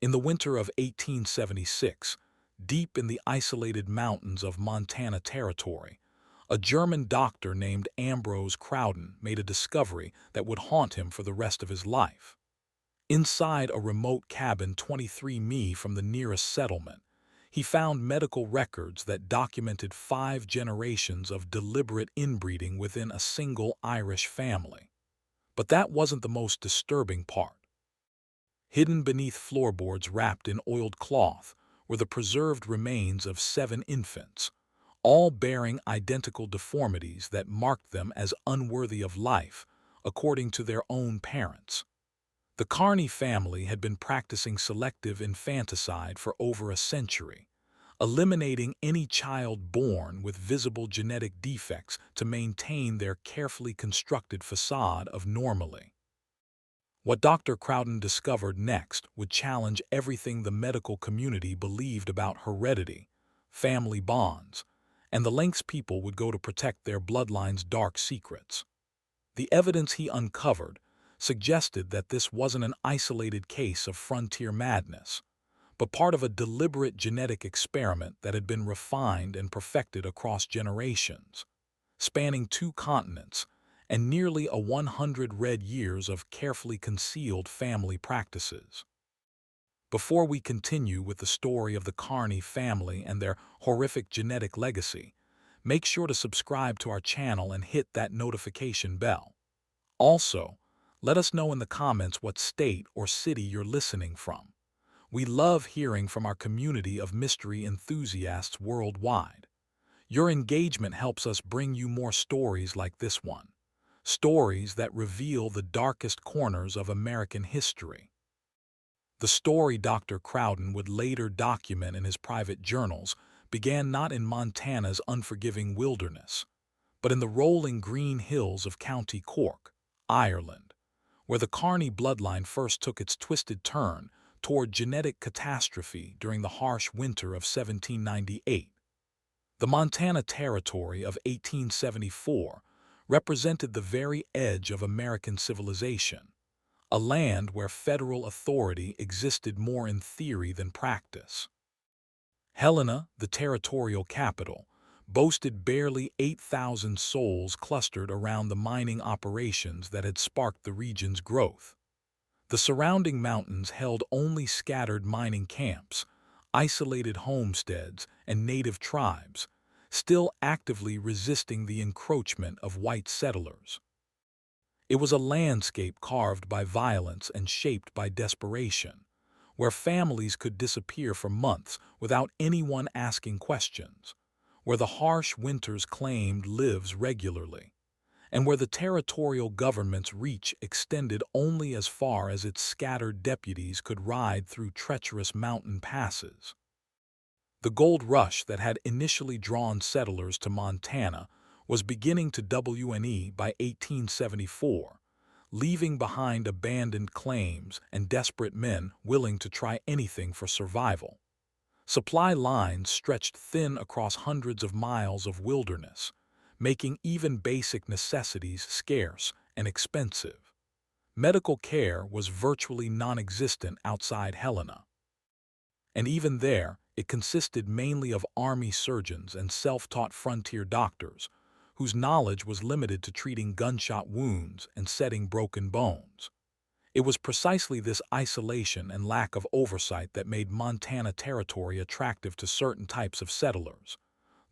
In the winter of 1876, deep in the isolated mountains of Montana Territory, a German doctor named Ambrose Crowden made a discovery that would haunt him for the rest of his life. Inside a remote cabin 23 mi from the nearest settlement, he found medical records that documented 5 generations of deliberate inbreeding within a single Irish family. But that wasn't the most disturbing part. Hidden beneath floorboards wrapped in oiled cloth were the preserved remains of 7 infants, all bearing identical deformities that marked them as unworthy of life, according to their own parents. The Kearney family had been practicing selective infanticide for over a century, eliminating any child born with visible genetic defects to maintain their carefully constructed facade of normalcy. What Dr. Crowden discovered next would challenge everything the medical community believed about heredity, family bonds, and the lengths people would go to protect their bloodline's dark secrets. The evidence he uncovered suggested that this wasn't an isolated case of frontier madness, but part of a deliberate genetic experiment that had been refined and perfected across generations, spanning 2 continents and nearly 100 red years of carefully concealed family practices. Before we continue with the story of the Kearney family and their horrific genetic legacy, make sure to subscribe to our channel and hit that notification bell. Also, let us know in the comments what state or city you're listening from. We love hearing from our community of mystery enthusiasts worldwide. Your engagement helps us bring you more stories like this one. Stories that reveal the darkest corners of American history. The story Dr. Crowden would later document in his private journals began not in Montana's unforgiving wilderness, but in the rolling green hills of County Cork, Ireland, where the Kearney bloodline first took its twisted turn toward genetic catastrophe during the harsh winter of 1798. The Montana Territory of 1874 represented the very edge of American civilization, a land where federal authority existed more in theory than practice. Helena, the territorial capital, boasted barely 8,000 souls clustered around the mining operations that had sparked the region's growth. The surrounding mountains held only scattered mining camps, isolated homesteads, and native tribes, still actively resisting the encroachment of white settlers. It was a landscape carved by violence and shaped by desperation, where families could disappear for months without anyone asking questions, where the harsh winters claimed lives regularly, and where the territorial government's reach extended only as far as its scattered deputies could ride through treacherous mountain passes. The gold rush that had initially drawn settlers to Montana was beginning to wane by 1874, leaving behind abandoned claims and desperate men willing to try anything for survival. Supply lines stretched thin across hundreds of miles of wilderness, making even basic necessities scarce and expensive. Medical care was virtually non-existent outside Helena. And even there, it consisted mainly of army surgeons and self-taught frontier doctors, whose knowledge was limited to treating gunshot wounds and setting broken bones. It was precisely this isolation and lack of oversight that made Montana Territory attractive to certain types of settlers,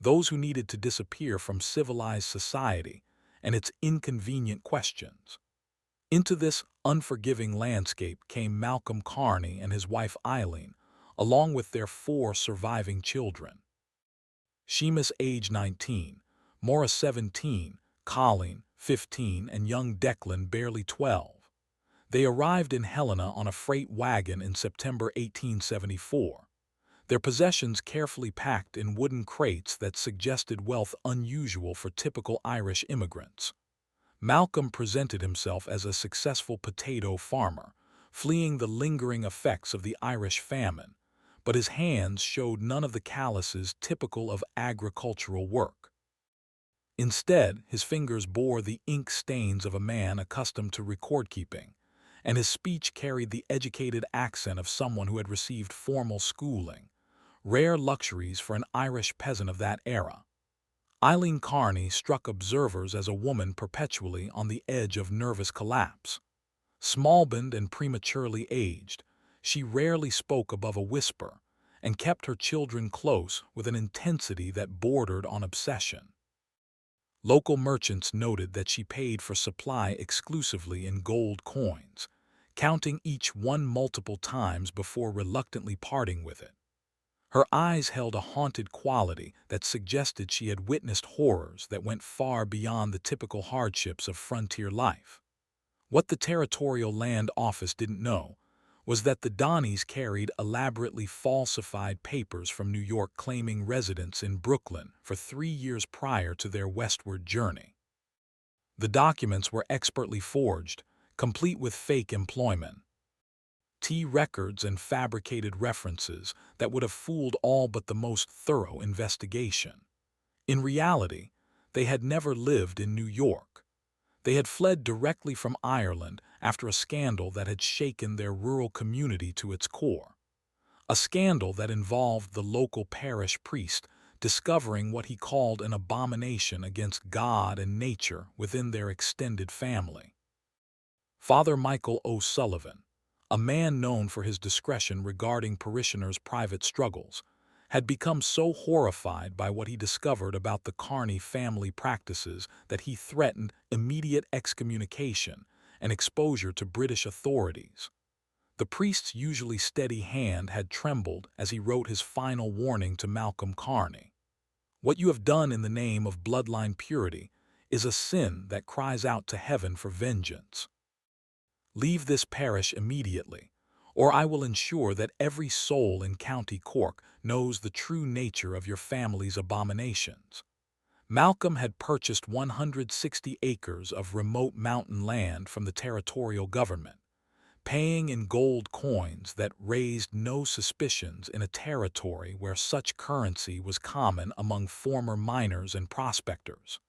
those who needed to disappear from civilized society and its inconvenient questions. Into this unforgiving landscape came Malcolm Kearney and his wife Eileen, along with their 4 surviving children. Seamus, age 19, Maura 17, Colleen 15, and young Declan barely 12. They arrived in Helena on a freight wagon in September 1874, their possessions carefully packed in wooden crates that suggested wealth unusual for typical Irish immigrants. Malcolm presented himself as a successful potato farmer, fleeing the lingering effects of the Irish famine, but his hands showed none of the calluses typical of agricultural work. Instead, his fingers bore the ink stains of a man accustomed to record-keeping, and his speech carried the educated accent of someone who had received formal schooling, rare luxuries for an Irish peasant of that era. Eileen Kearney struck observers as a woman perpetually on the edge of nervous collapse. Small-boned and prematurely aged, she rarely spoke above a whisper and kept her children close with an intensity that bordered on obsession. Local merchants noted that she paid for supply exclusively in gold coins, counting each one multiple times before reluctantly parting with it. Her eyes held a haunted quality that suggested she had witnessed horrors that went far beyond the typical hardships of frontier life. What the Territorial Land Office didn't know was that the Donnies carried elaborately falsified papers from New York claiming residence in Brooklyn for 3 years prior to their westward journey. The documents were expertly forged, complete with fake employment, records and fabricated references that would have fooled all but the most thorough investigation. In reality, they had never lived in New York. They had fled directly from Ireland after a scandal that had shaken their rural community to its core. A scandal that involved the local parish priest discovering what he called an abomination against God and nature within their extended family. Father Michael O'Sullivan, a man known for his discretion regarding parishioners' private struggles, had become so horrified by what he discovered about the Kearney family practices that he threatened immediate excommunication and exposure to British authorities. The priest's usually steady hand had trembled as he wrote his final warning to Malcolm Kearney. "What you have done in the name of bloodline purity is a sin that cries out to heaven for vengeance. Leave this parish immediately, or I will ensure that every soul in County Cork knows the true nature of your family's abominations." Malcolm had purchased 160 acres of remote mountain land from the territorial government, paying in gold coins that raised no suspicions in a territory where such currency was common among former miners and prospectors.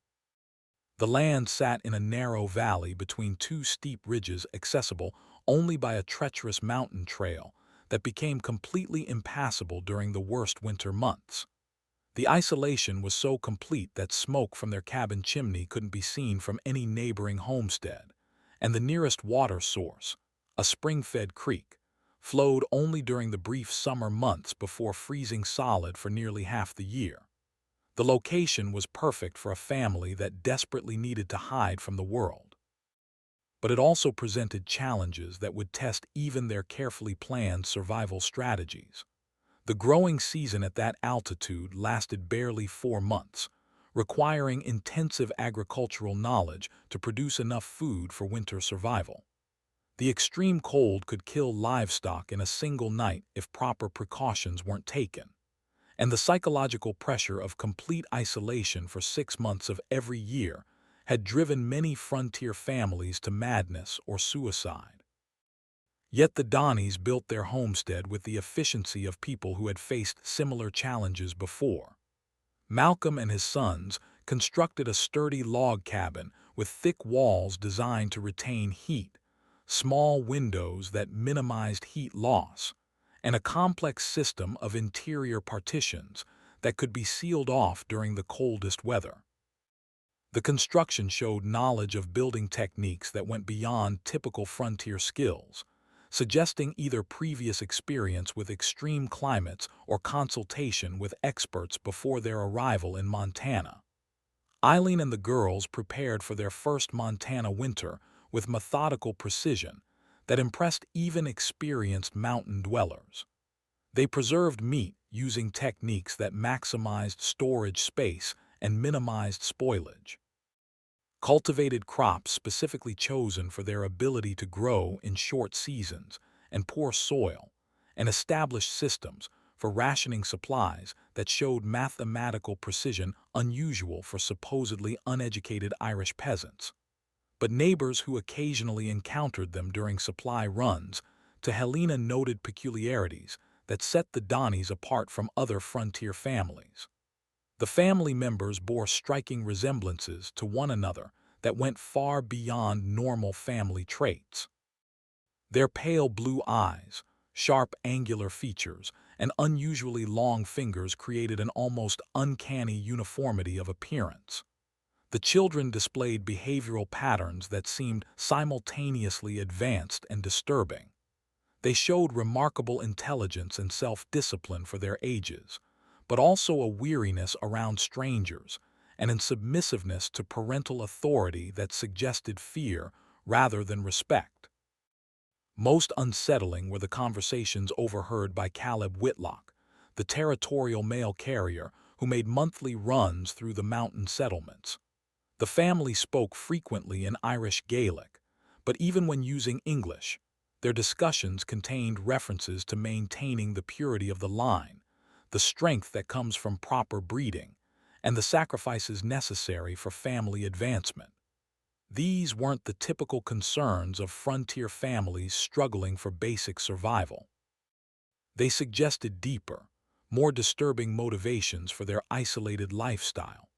The land sat in a narrow valley between two steep ridges accessible only by a treacherous mountain trail that became completely impassable during the worst winter months. The isolation was so complete that smoke from their cabin chimney couldn't be seen from any neighboring homestead, and the nearest water source, a spring-fed creek, flowed only during the brief summer months before freezing solid for nearly half the year. The location was perfect for a family that desperately needed to hide from the world. But it also presented challenges that would test even their carefully planned survival strategies. The growing season at that altitude lasted barely 4 months, requiring intensive agricultural knowledge to produce enough food for winter survival. The extreme cold could kill livestock in a single night if proper precautions weren't taken. And the psychological pressure of complete isolation for 6 months of every year had driven many frontier families to madness or suicide. Yet the Donnies built their homestead with the efficiency of people who had faced similar challenges before. Malcolm and his sons constructed a sturdy log cabin with thick walls designed to retain heat, small windows that minimized heat loss, and a complex system of interior partitions that could be sealed off during the coldest weather. The construction showed knowledge of building techniques that went beyond typical frontier skills, suggesting either previous experience with extreme climates or consultation with experts before their arrival in Montana. Eileen and the girls prepared for their first Montana winter with methodical precision that impressed even experienced mountain dwellers. They preserved meat using techniques that maximized storage space and minimized spoilage. Cultivated crops specifically chosen for their ability to grow in short seasons and poor soil, and established systems for rationing supplies that showed mathematical precision unusual for supposedly uneducated Irish peasants. But neighbors who occasionally encountered them during supply runs to Helena noted peculiarities that set the Donnies apart from other frontier families. The family members bore striking resemblances to one another that went far beyond normal family traits. Their pale blue eyes, sharp angular features, and unusually long fingers created an almost uncanny uniformity of appearance. The children displayed behavioral patterns that seemed simultaneously advanced and disturbing. They showed remarkable intelligence and self-discipline for their ages, but also a weariness around strangers and a submissiveness to parental authority that suggested fear rather than respect. Most unsettling were the conversations overheard by Caleb Whitlock, the territorial mail carrier who made monthly runs through the mountain settlements. The family spoke frequently in Irish Gaelic, but even when using English, their discussions contained references to maintaining the purity of the line, the strength that comes from proper breeding, and the sacrifices necessary for family advancement. These weren't the typical concerns of frontier families struggling for basic survival. They suggested deeper, more disturbing motivations for their isolated lifestyle.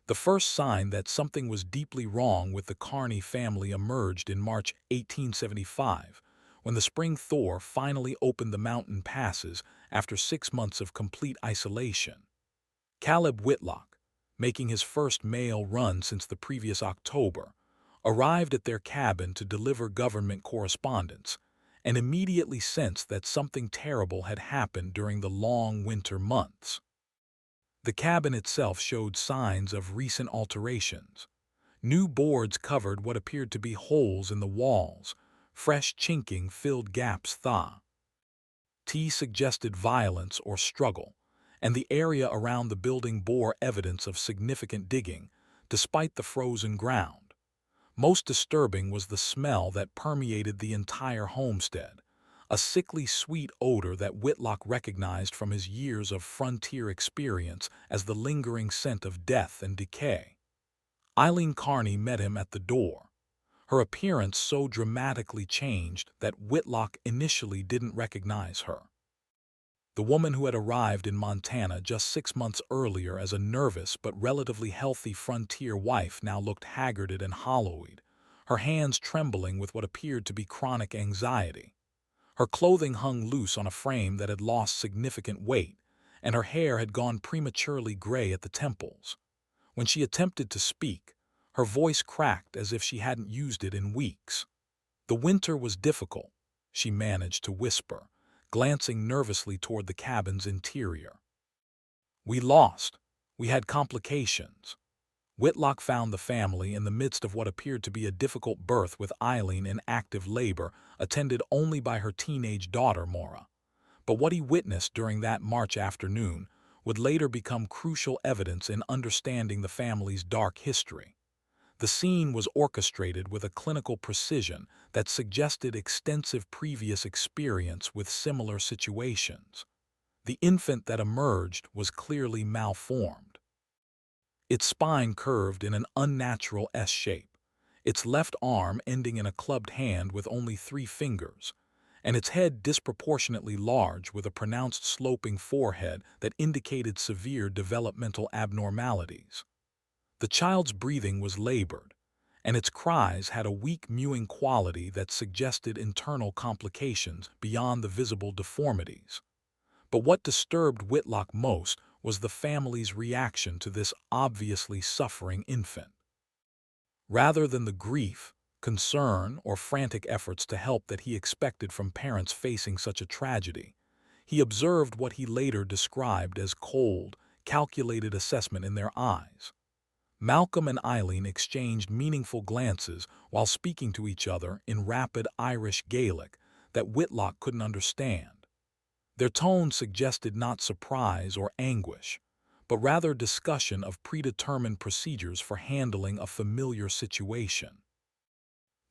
The first sign that something was deeply wrong with the Kearney family emerged in March 1875, when the spring thaw finally opened the mountain passes after 6 months of complete isolation. Caleb Whitlock, making his first mail run since the previous October, arrived at their cabin to deliver government correspondence, and immediately sensed that something terrible had happened during the long winter months. The cabin itself showed signs of recent alterations. New boards covered what appeared to be holes in the walls, fresh chinking filled gaps suggested violence or struggle, and the area around the building bore evidence of significant digging, despite the frozen ground. Most disturbing was the smell that permeated the entire homestead, a sickly sweet odor that Whitlock recognized from his years of frontier experience as the lingering scent of death and decay. Eileen Kearney met him at the door. Her appearance so dramatically changed that Whitlock initially didn't recognize her. The woman who had arrived in Montana just 6 months earlier as a nervous but relatively healthy frontier wife now looked haggarded and hollow-eyed, her hands trembling with what appeared to be chronic anxiety. Her clothing hung loose on a frame that had lost significant weight, and her hair had gone prematurely gray at the temples. When she attempted to speak, her voice cracked as if she hadn't used it in weeks. "The winter was difficult," she managed to whisper, glancing nervously toward the cabin's interior. "We lost. We had complications." Whitlock found the family in the midst of what appeared to be a difficult birth, with Eileen in active labor, attended only by her teenage daughter, Maura. But what he witnessed during that March afternoon would later become crucial evidence in understanding the family's dark history. The scene was orchestrated with a clinical precision that suggested extensive previous experience with similar situations. The infant that emerged was clearly malformed. Its spine curved in an unnatural S shape, its left arm ending in a clubbed hand with only 3 fingers, and its head disproportionately large with a pronounced sloping forehead that indicated severe developmental abnormalities. The child's breathing was labored, and its cries had a weak mewing quality that suggested internal complications beyond the visible deformities. But what disturbed Whitlock most was the family's reaction to this obviously suffering infant. Rather than the grief, concern, or frantic efforts to help that he expected from parents facing such a tragedy, he observed what he later described as cold, calculated assessment in their eyes. Malcolm and Eileen exchanged meaningful glances while speaking to each other in rapid Irish Gaelic that Whitlock couldn't understand. Their tone suggested not surprise or anguish, but rather discussion of predetermined procedures for handling a familiar situation.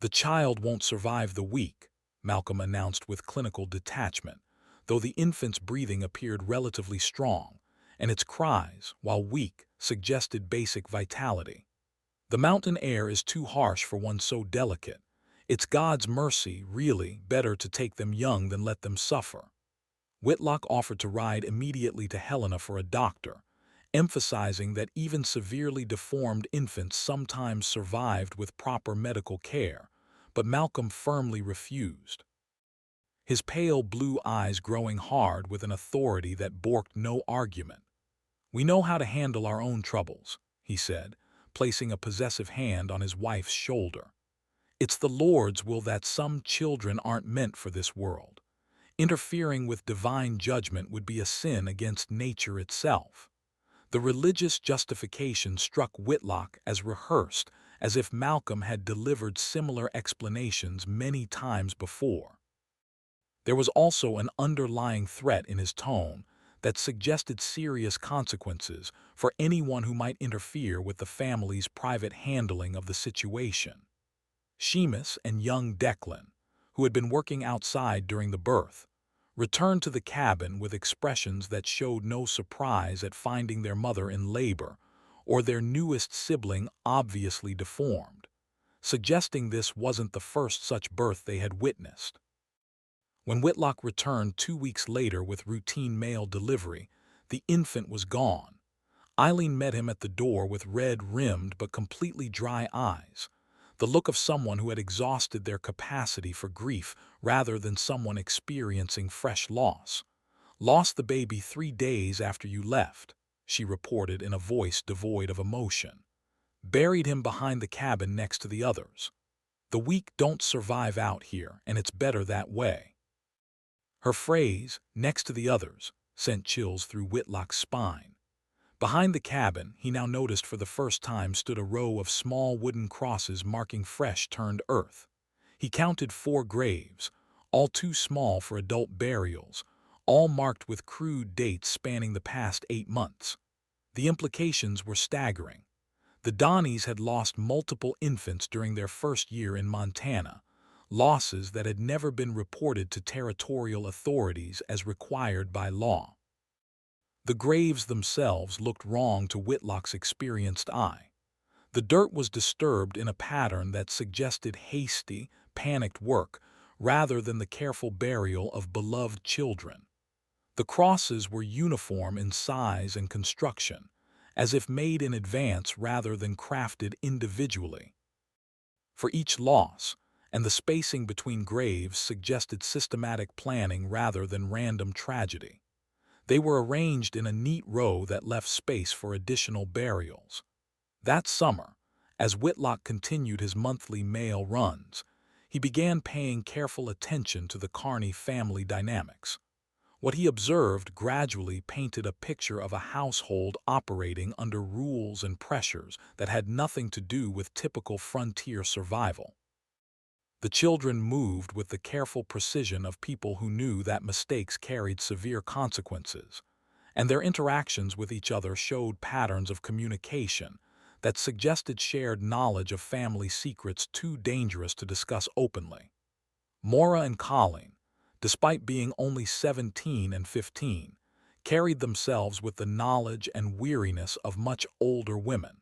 "The child won't survive the week," Malcolm announced with clinical detachment, though the infant's breathing appeared relatively strong, and its cries, while weak, suggested basic vitality. "The mountain air is too harsh for one so delicate. It's God's mercy, really, better to take them young than let them suffer." Whitlock offered to ride immediately to Helena for a doctor, emphasizing that even severely deformed infants sometimes survived with proper medical care, but Malcolm firmly refused. his pale blue eyes growing hard with an authority that borked no argument. "We know how to handle our own troubles," he said, placing a possessive hand on his wife's shoulder. "It's the Lord's will that some children aren't meant for this world. Interfering with divine judgment would be a sin against nature itself." The religious justification struck Whitlock as rehearsed, as if Malcolm had delivered similar explanations many times before. There was also an underlying threat in his tone that suggested serious consequences for anyone who might interfere with the family's private handling of the situation. Seamus and young Declan, who had been working outside during the birth, returned to the cabin with expressions that showed no surprise at finding their mother in labor or their newest sibling obviously deformed, suggesting this wasn't the first such birth they had witnessed. When Whitlock returned 2 weeks later with routine mail delivery, the infant was gone. Eileen met him at the door with red-rimmed but completely dry eyes, the look of someone who had exhausted their capacity for grief rather than someone experiencing fresh loss. "Lost the baby 3 days after you left," she reported in a voice devoid of emotion. "Buried him behind the cabin next to the others. The weak don't survive out here, and it's better that way." Her phrase, "next to the others," sent chills through Whitlock's spine. Behind the cabin, he now noticed for the first time, stood a row of small wooden crosses marking fresh-turned earth. He counted 4 graves, all too small for adult burials, all marked with crude dates spanning the past 8 months. The implications were staggering. The Donneys had lost multiple infants during their first year in Montana, losses that had never been reported to territorial authorities as required by law. The graves themselves looked wrong to Whitlock's experienced eye. The dirt was disturbed in a pattern that suggested hasty, panicked work rather than the careful burial of beloved children. The crosses were uniform in size and construction, as if made in advance rather than crafted individually. For each loss, and the spacing between graves suggested systematic planning rather than random tragedy. They were arranged in a neat row that left space for additional burials. That summer, as Whitlock continued his monthly mail runs, he began paying careful attention to the Kearney family dynamics. What he observed gradually painted a picture of a household operating under rules and pressures that had nothing to do with typical frontier survival. The children moved with the careful precision of people who knew that mistakes carried severe consequences, and their interactions with each other showed patterns of communication that suggested shared knowledge of family secrets too dangerous to discuss openly. Maura and Colleen, despite being only 17 and 15, carried themselves with the knowledge and weariness of much older women.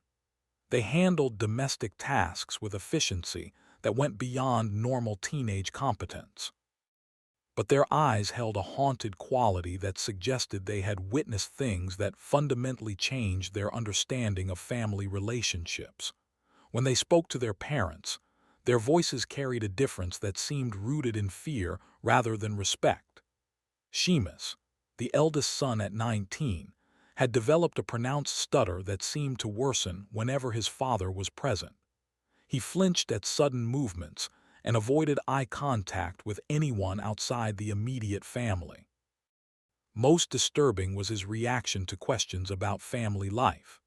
They handled domestic tasks with efficiency that went beyond normal teenage competence. But their eyes held a haunted quality that suggested they had witnessed things that fundamentally changed their understanding of family relationships. When they spoke to their parents, their voices carried a difference that seemed rooted in fear rather than respect. Seamus, the eldest son at 19, had developed a pronounced stutter that seemed to worsen whenever his father was present. He flinched at sudden movements and avoided eye contact with anyone outside the immediate family. Most disturbing was his reaction to questions about family life.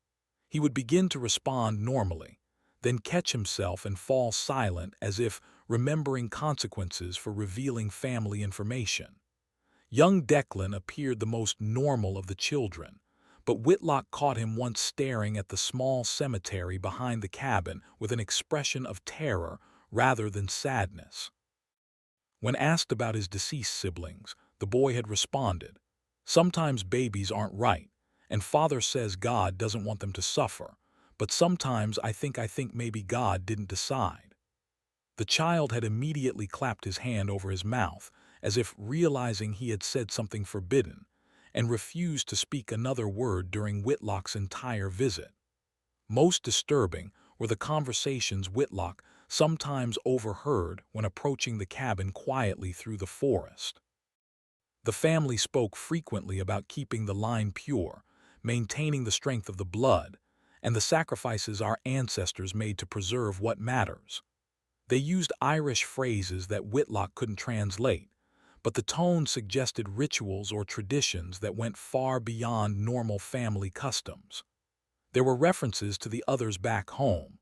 He would begin to respond normally, then catch himself and fall silent as if remembering consequences for revealing family information. Young Declan appeared the most normal of the children, but Whitlock caught him once staring at the small cemetery behind the cabin with an expression of terror rather than sadness. When asked about his deceased siblings, the boy had responded, "Sometimes babies aren't right, and Father says God doesn't want them to suffer, but sometimes I think maybe God didn't decide." The child had immediately clapped his hand over his mouth, as if realizing he had said something forbidden, and refused to speak another word during Whitlock's entire visit. Most disturbing were the conversations Whitlock sometimes overheard when approaching the cabin quietly through the forest. The family spoke frequently about keeping the line pure, maintaining the strength of the blood, and the sacrifices our ancestors made to preserve what matters. They used Irish phrases that Whitlock couldn't translate, but the tone suggested rituals or traditions that went far beyond normal family customs. There were references to the others back home,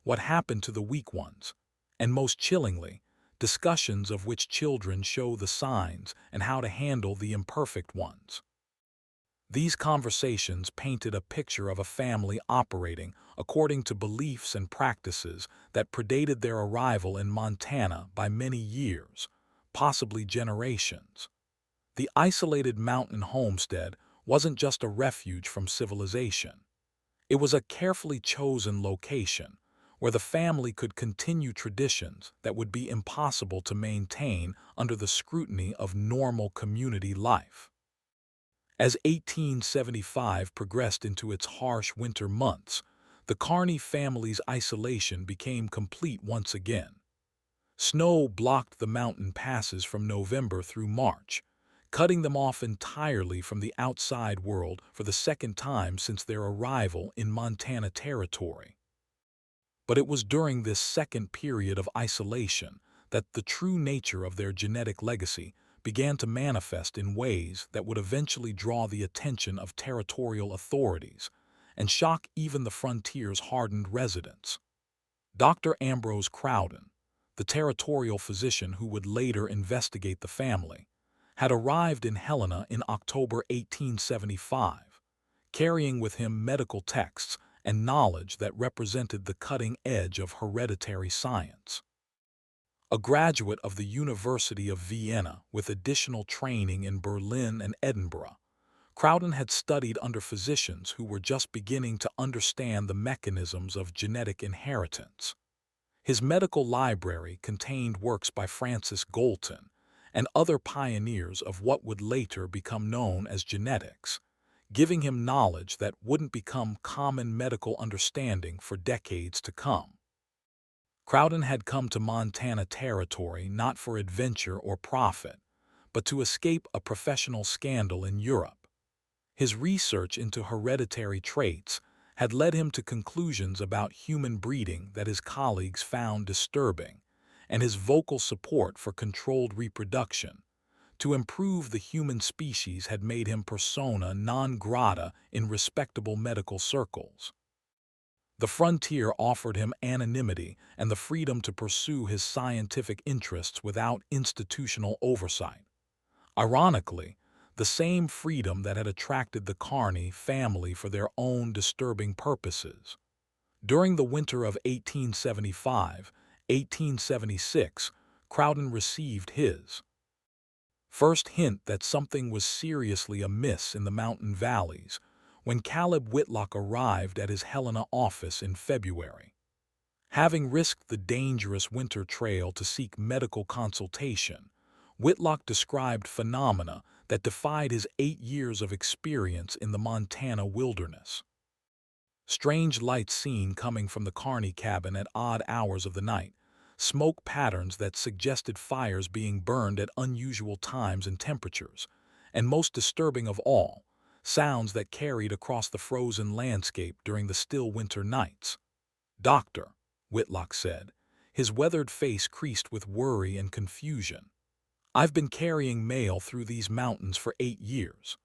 what happened to the weak ones, and most chillingly, discussions of which children show the signs and how to handle the imperfect ones. These conversations painted a picture of a family operating according to beliefs and practices that predated their arrival in Montana by many years, possibly generations. The isolated mountain homestead wasn't just a refuge from civilization. It was a carefully chosen location where the family could continue traditions that would be impossible to maintain under the scrutiny of normal community life. As 1875 progressed into its harsh winter months, the Kearney family's isolation became complete once again. Snow blocked the mountain passes from November through March, cutting them off entirely from the outside world for the second time since their arrival in Montana Territory. But it was during this second period of isolation that the true nature of their genetic legacy began to manifest in ways that would eventually draw the attention of territorial authorities and shock even the frontier's hardened residents. Dr. Ambrose Crowden, the territorial physician who would later investigate the family, had arrived in Helena in October 1875, carrying with him medical texts and knowledge that represented the cutting edge of hereditary science. A graduate of the University of Vienna with additional training in Berlin and Edinburgh, Crowden had studied under physicians who were just beginning to understand the mechanisms of genetic inheritance. His medical library contained works by Francis Galton and other pioneers of what would later become known as genetics, giving him knowledge that wouldn't become common medical understanding for decades to come. Crowden had come to Montana Territory not for adventure or profit, but to escape a professional scandal in Europe. His research into hereditary traits had led him to conclusions about human breeding that his colleagues found disturbing, and his vocal support for controlled reproduction to improve the human species had made him persona non grata in respectable medical circles. The frontier offered him anonymity and the freedom to pursue his scientific interests without institutional oversight. Ironically, the same freedom that had attracted the Kearney family for their own disturbing purposes. During the winter of 1875-1876, Crowden received his first hint that something was seriously amiss in the mountain valleys when Caleb Whitlock arrived at his Helena office in February. Having risked the dangerous winter trail to seek medical consultation, Whitlock described phenomena that defied his 8 years of experience in the Montana wilderness. Strange lights seen coming from the Kearney cabin at odd hours of the night, smoke patterns that suggested fires being burned at unusual times and temperatures, and most disturbing of all, sounds that carried across the frozen landscape during the still winter nights. "Doctor," Whitlock said, his weathered face creased with worry and confusion, "I've been carrying mail through these mountains for 8 years.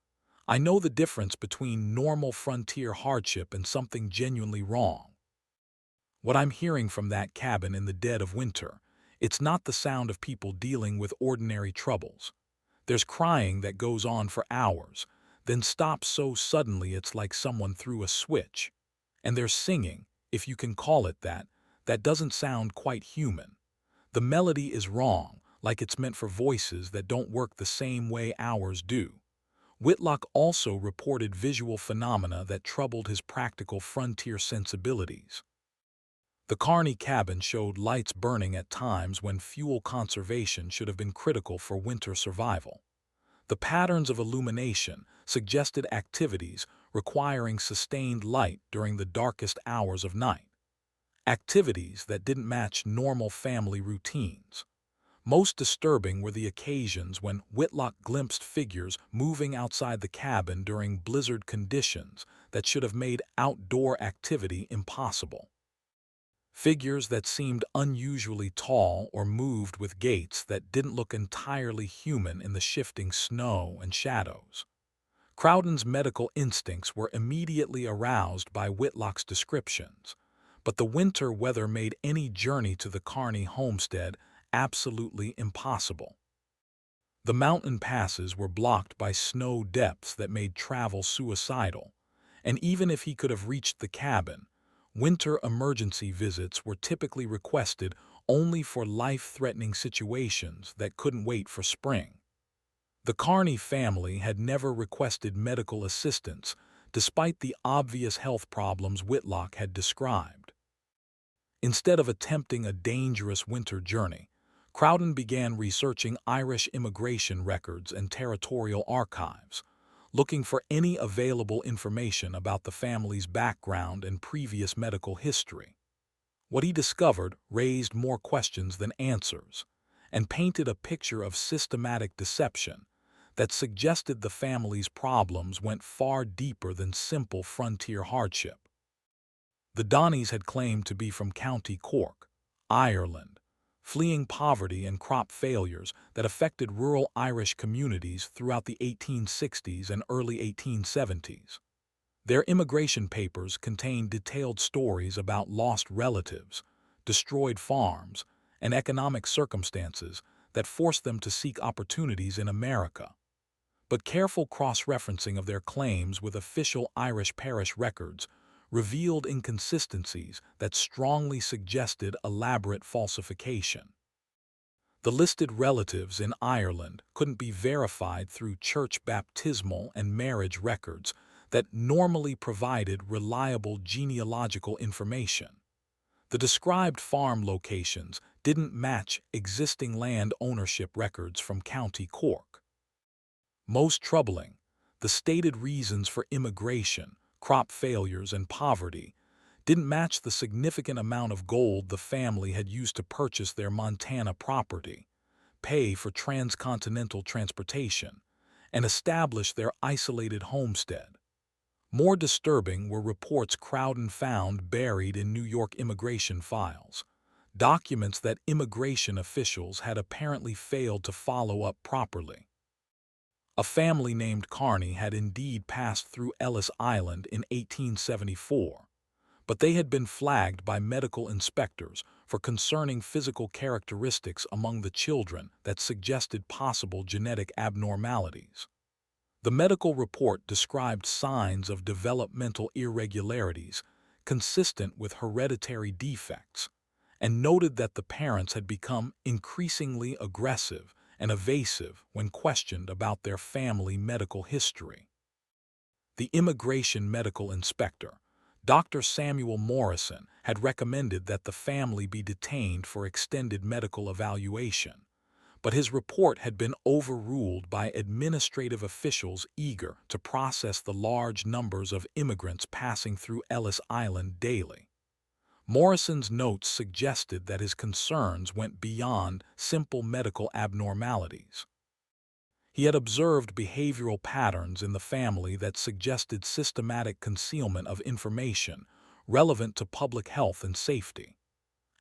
I know the difference between normal frontier hardship and something genuinely wrong. What I'm hearing from that cabin in the dead of winter, it's not the sound of people dealing with ordinary troubles. There's crying that goes on for hours, then stops so suddenly it's like someone threw a switch. And there's singing, if you can call it that doesn't sound quite human. The melody is wrong, like it's meant for voices that don't work the same way ours do." Whitlock also reported visual phenomena that troubled his practical frontier sensibilities. The Kearney cabin showed lights burning at times when fuel conservation should have been critical for winter survival. The patterns of illumination suggested activities requiring sustained light during the darkest hours of night. activities that didn't match normal family routines. Most disturbing were the occasions when Whitlock glimpsed figures moving outside the cabin during blizzard conditions that should have made outdoor activity impossible. Figures that seemed unusually tall or moved with gaits that didn't look entirely human in the shifting snow and shadows. Crowden's medical instincts were immediately aroused by Whitlock's descriptions, but the winter weather made any journey to the Kearney homestead absolutely impossible. The mountain passes were blocked by snow depths that made travel suicidal, and even if he could have reached the cabin, winter emergency visits were typically requested only for life-threatening situations that couldn't wait for spring. The Kearney family had never requested medical assistance, despite the obvious health problems Whitlock had described. Instead of attempting a dangerous winter journey, Crowden began researching Irish immigration records and territorial archives, looking for any available information about the family's background and previous medical history. What he discovered raised more questions than answers, and painted a picture of systematic deception that suggested the family's problems went far deeper than simple frontier hardship. The Donneys had claimed to be from County Cork, Ireland, fleeing poverty and crop failures that affected rural Irish communities throughout the 1860s and early 1870s. Their immigration papers contained detailed stories about lost relatives, destroyed farms, and economic circumstances that forced them to seek opportunities in America. But careful cross-referencing of their claims with official Irish parish records revealed inconsistencies that strongly suggested elaborate falsification. The listed relatives in Ireland couldn't be verified through church baptismal and marriage records that normally provided reliable genealogical information. The described farm locations didn't match existing land ownership records from County Cork. Most troubling, the stated reasons for immigration, crop failures, and poverty didn't match the significant amount of gold the family had used to purchase their Montana property, pay for transcontinental transportation, and establish their isolated homestead. More disturbing were reports Crowden found buried in New York immigration files, documents that immigration officials had apparently failed to follow up properly. A family named Kearney had indeed passed through Ellis Island in 1874, but they had been flagged by medical inspectors for concerning physical characteristics among the children that suggested possible genetic abnormalities. The medical report described signs of developmental irregularities consistent with hereditary defects, and noted that the parents had become increasingly aggressive and evasive when questioned about their family medical history. The immigration medical inspector, Dr. Samuel Morrison, had recommended that the family be detained for extended medical evaluation, but his report had been overruled by administrative officials eager to process the large numbers of immigrants passing through Ellis Island daily. Morrison's notes suggested that his concerns went beyond simple medical abnormalities. He had observed behavioral patterns in the family that suggested systematic concealment of information relevant to public health and safety.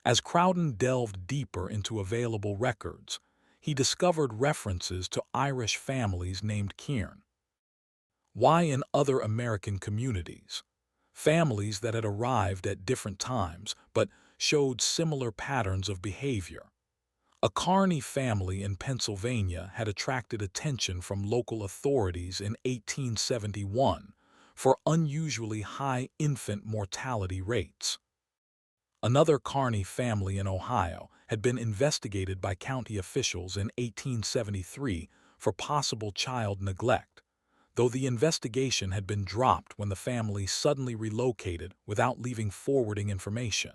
As Crowden delved deeper into available records, he discovered references to Irish families named Kearney. Why in other American communities? Families that had arrived at different times but showed similar patterns of behavior. A Kearney family in Pennsylvania had attracted attention from local authorities in 1871 for unusually high infant mortality rates. Another Kearney family in Ohio had been investigated by county officials in 1873 for possible child neglect, though the investigation had been dropped when the family suddenly relocated without leaving forwarding information.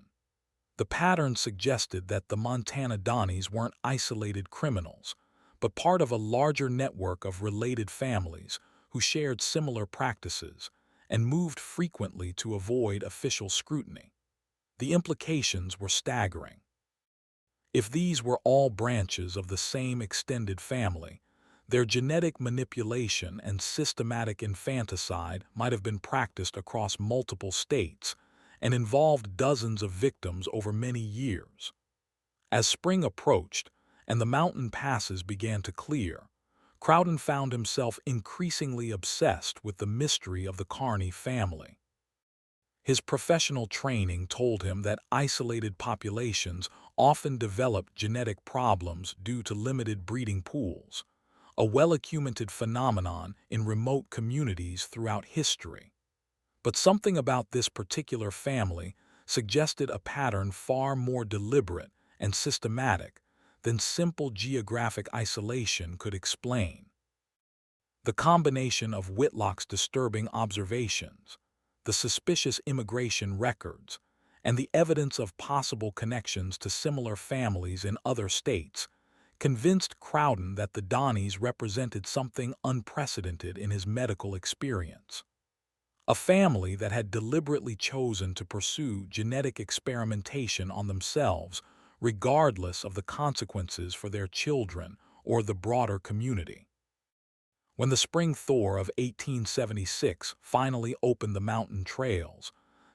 The pattern suggested that the Montana Donneys weren't isolated criminals, but part of a larger network of related families who shared similar practices and moved frequently to avoid official scrutiny. The implications were staggering. If these were all branches of the same extended family, their genetic manipulation and systematic infanticide might have been practiced across multiple states and involved dozens of victims over many years. As spring approached and the mountain passes began to clear, Crowden found himself increasingly obsessed with the mystery of the Kearney family. His professional training told him that isolated populations often develop genetic problems due to limited breeding pools, a well-documented phenomenon in remote communities throughout history. But something about this particular family suggested a pattern far more deliberate and systematic than simple geographic isolation could explain. The combination of Whitlock's disturbing observations, the suspicious immigration records, and the evidence of possible connections to similar families in other states convinced Crowden that the Donneys represented something unprecedented in his medical experience. A family that had deliberately chosen to pursue genetic experimentation on themselves, regardless of the consequences for their children or the broader community. When the spring thaw of 1876 finally opened the mountain trails,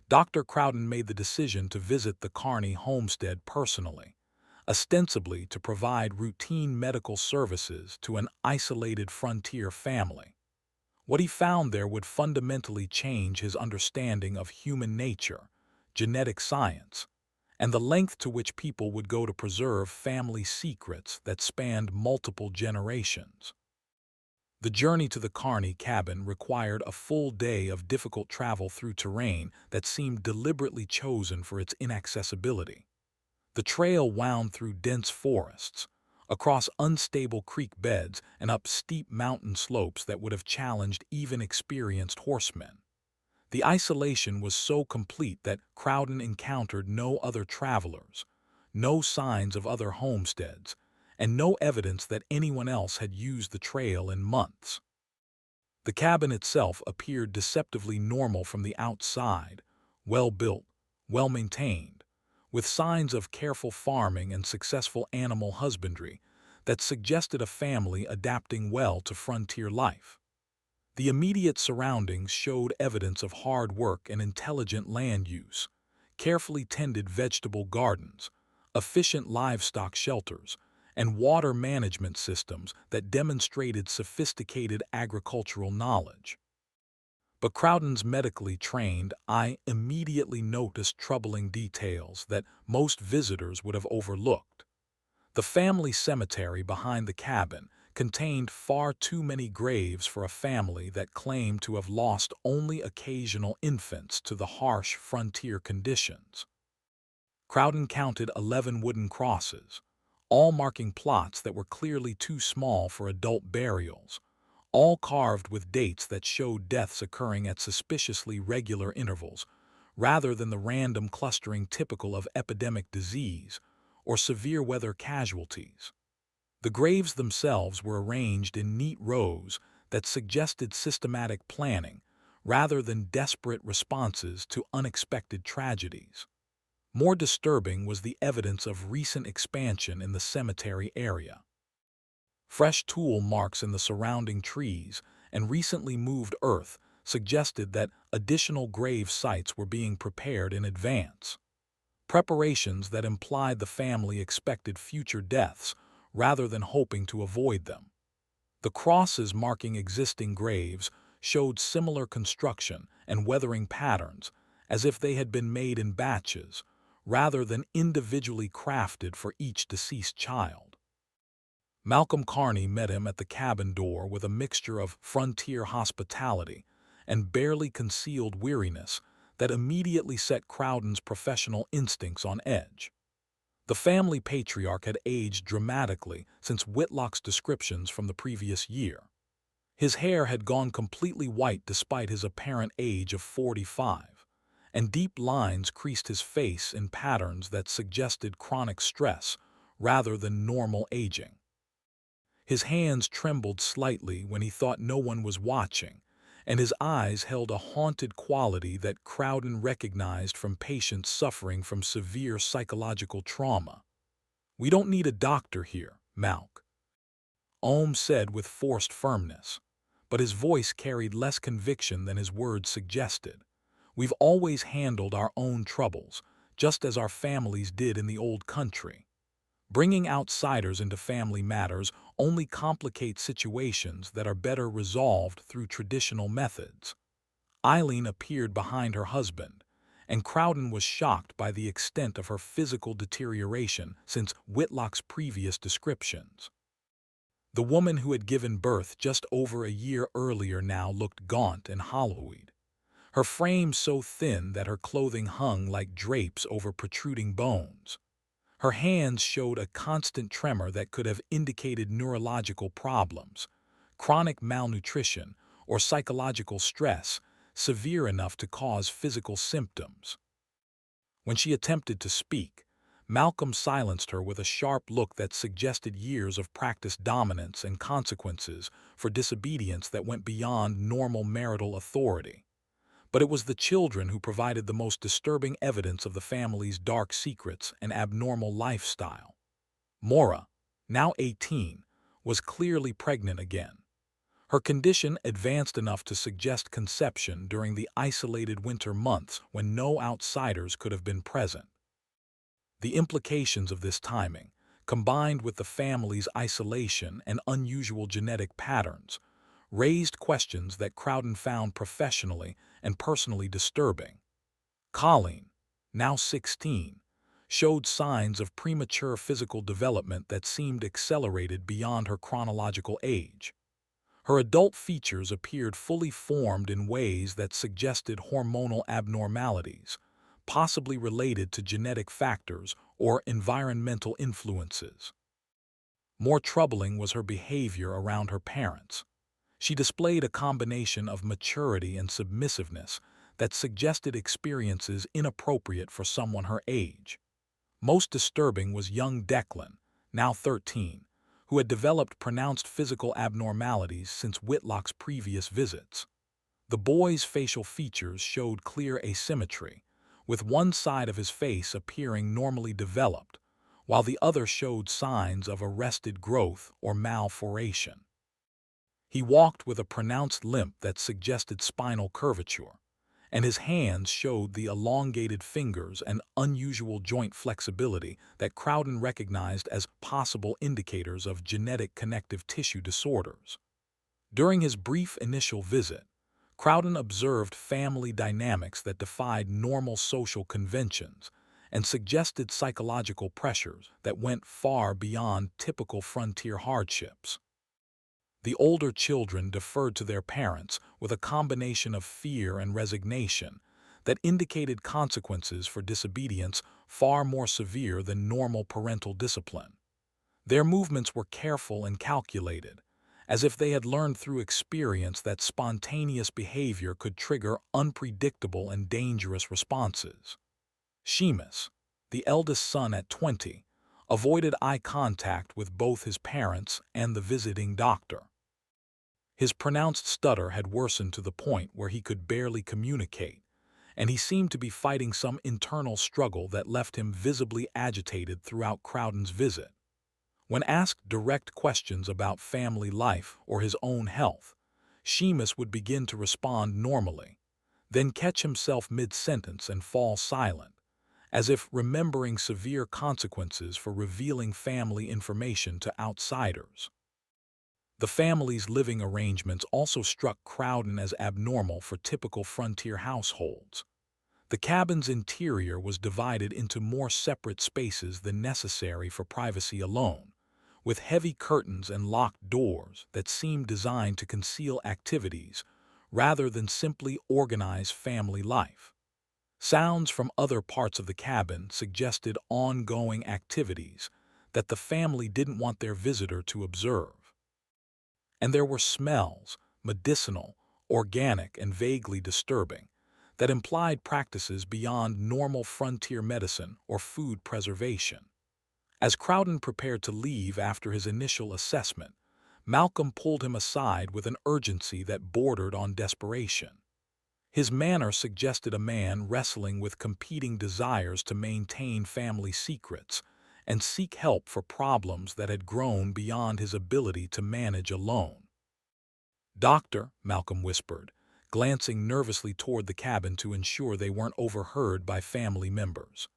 Dr. Crowden made the decision to visit the Kearney homestead personally, ostensibly to provide routine medical services to an isolated frontier family. What he found there would fundamentally change his understanding of human nature, genetic science, and the length to which people would go to preserve family secrets that spanned multiple generations. The journey to the Kearney cabin required a full day of difficult travel through terrain that seemed deliberately chosen for its inaccessibility. The trail wound through dense forests, across unstable creek beds and up steep mountain slopes that would have challenged even experienced horsemen. The isolation was so complete that Crowden encountered no other travelers, no signs of other homesteads, and no evidence that anyone else had used the trail in months. The cabin itself appeared deceptively normal from the outside, well-built, well-maintained, with signs of careful farming and successful animal husbandry that suggested a family adapting well to frontier life. The immediate surroundings showed evidence of hard work and intelligent land use, carefully tended vegetable gardens, efficient livestock shelters, and water management systems that demonstrated sophisticated agricultural knowledge. But Crowden's medically trained eye immediately noticed troubling details that most visitors would have overlooked. The family cemetery behind the cabin contained far too many graves for a family that claimed to have lost only occasional infants to the harsh frontier conditions. Crowden counted 11 wooden crosses, all marking plots that were clearly too small for adult burials, all carved with dates that showed deaths occurring at suspiciously regular intervals, rather than the random clustering typical of epidemic disease or severe weather casualties. The graves themselves were arranged in neat rows that suggested systematic planning rather than desperate responses to unexpected tragedies. More disturbing was the evidence of recent expansion in the cemetery area. Fresh tool marks in the surrounding trees and recently moved earth suggested that additional grave sites were being prepared in advance. Preparations that implied the family expected future deaths rather than hoping to avoid them. The crosses marking existing graves showed similar construction and weathering patterns, as if they had been made in batches, rather than individually crafted for each deceased child. Malcolm Kearney met him at the cabin door with a mixture of frontier hospitality and barely concealed weariness that immediately set Crowden's professional instincts on edge. The family patriarch had aged dramatically since Whitlock's descriptions from the previous year. His hair had gone completely white despite his apparent age of 45, and deep lines creased his face in patterns that suggested chronic stress rather than normal aging. His hands trembled slightly when he thought no one was watching, and his eyes held a haunted quality that Crowden recognized from patients suffering from severe psychological trauma. "We don't need a doctor here, Malk," Ohm said with forced firmness, but his voice carried less conviction than his words suggested. "We've always handled our own troubles, just as our families did in the old country. Bringing outsiders into family matters only complicates situations that are better resolved through traditional methods." Eileen appeared behind her husband, and Crowden was shocked by the extent of her physical deterioration since Whitlock's previous descriptions. The woman who had given birth just over a year earlier now looked gaunt and hollow-eyed, her frame so thin that her clothing hung like drapes over protruding bones. Her hands showed a constant tremor that could have indicated neurological problems, chronic malnutrition, or psychological stress severe enough to cause physical symptoms. When she attempted to speak, Malcolm silenced her with a sharp look that suggested years of practiced dominance and consequences for disobedience that went beyond normal marital authority. But it was the children who provided the most disturbing evidence of the family's dark secrets and abnormal lifestyle. Maura, now 18, was clearly pregnant again. Her condition advanced enough to suggest conception during the isolated winter months when no outsiders could have been present. The implications of this timing, combined with the family's isolation and unusual genetic patterns, raised questions that Crowden found professionally and personally disturbing. Colleen, now 16, showed signs of premature physical development that seemed accelerated beyond her chronological age. Her adult features appeared fully formed in ways that suggested hormonal abnormalities, possibly related to genetic factors or environmental influences. More troubling was her behavior around her parents. She displayed a combination of maturity and submissiveness that suggested experiences inappropriate for someone her age. Most disturbing was young Declan, now 13, who had developed pronounced physical abnormalities since Whitlock's previous visits. The boy's facial features showed clear asymmetry, with one side of his face appearing normally developed, while the other showed signs of arrested growth or malformation. He walked with a pronounced limp that suggested spinal curvature, and his hands showed the elongated fingers and unusual joint flexibility that Crowden recognized as possible indicators of genetic connective tissue disorders. During his brief initial visit, Crowden observed family dynamics that defied normal social conventions and suggested psychological pressures that went far beyond typical frontier hardships. The older children deferred to their parents with a combination of fear and resignation that indicated consequences for disobedience far more severe than normal parental discipline. Their movements were careful and calculated, as if they had learned through experience that spontaneous behavior could trigger unpredictable and dangerous responses. Seamus, the eldest son at 20, avoided eye contact with both his parents and the visiting doctor. His pronounced stutter had worsened to the point where he could barely communicate, and he seemed to be fighting some internal struggle that left him visibly agitated throughout Crowden's visit. When asked direct questions about family life or his own health, Seamus would begin to respond normally, then catch himself mid-sentence and fall silent, as if remembering severe consequences for revealing family information to outsiders. The family's living arrangements also struck Crowden as abnormal for typical frontier households. The cabin's interior was divided into more separate spaces than necessary for privacy alone, with heavy curtains and locked doors that seemed designed to conceal activities rather than simply organize family life. Sounds from other parts of the cabin suggested ongoing activities that the family didn't want their visitor to observe. And there were smells, medicinal, organic, and vaguely disturbing, that implied practices beyond normal frontier medicine or food preservation. As Crowden prepared to leave after his initial assessment, Malcolm pulled him aside with an urgency that bordered on desperation. His manner suggested a man wrestling with competing desires to maintain family secrets and seek help for problems that had grown beyond his ability to manage alone. "Doctor," Malcolm whispered, glancing nervously toward the cabin to ensure they weren't overheard by family members.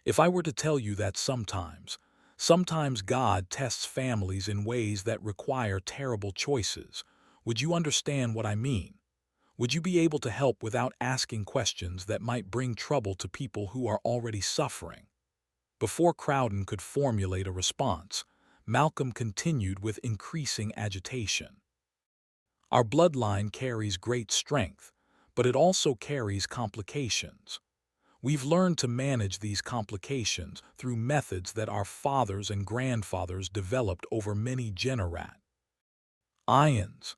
"If I were to tell you that sometimes God tests families in ways that require terrible choices, would you understand what I mean? Would you be able to help without asking questions that might bring trouble to people who are already suffering?" Before Crowden could formulate a response, Malcolm continued with increasing agitation. "Our bloodline carries great strength, but it also carries complications. We've learned to manage these complications through methods that our fathers and grandfathers developed over many generations.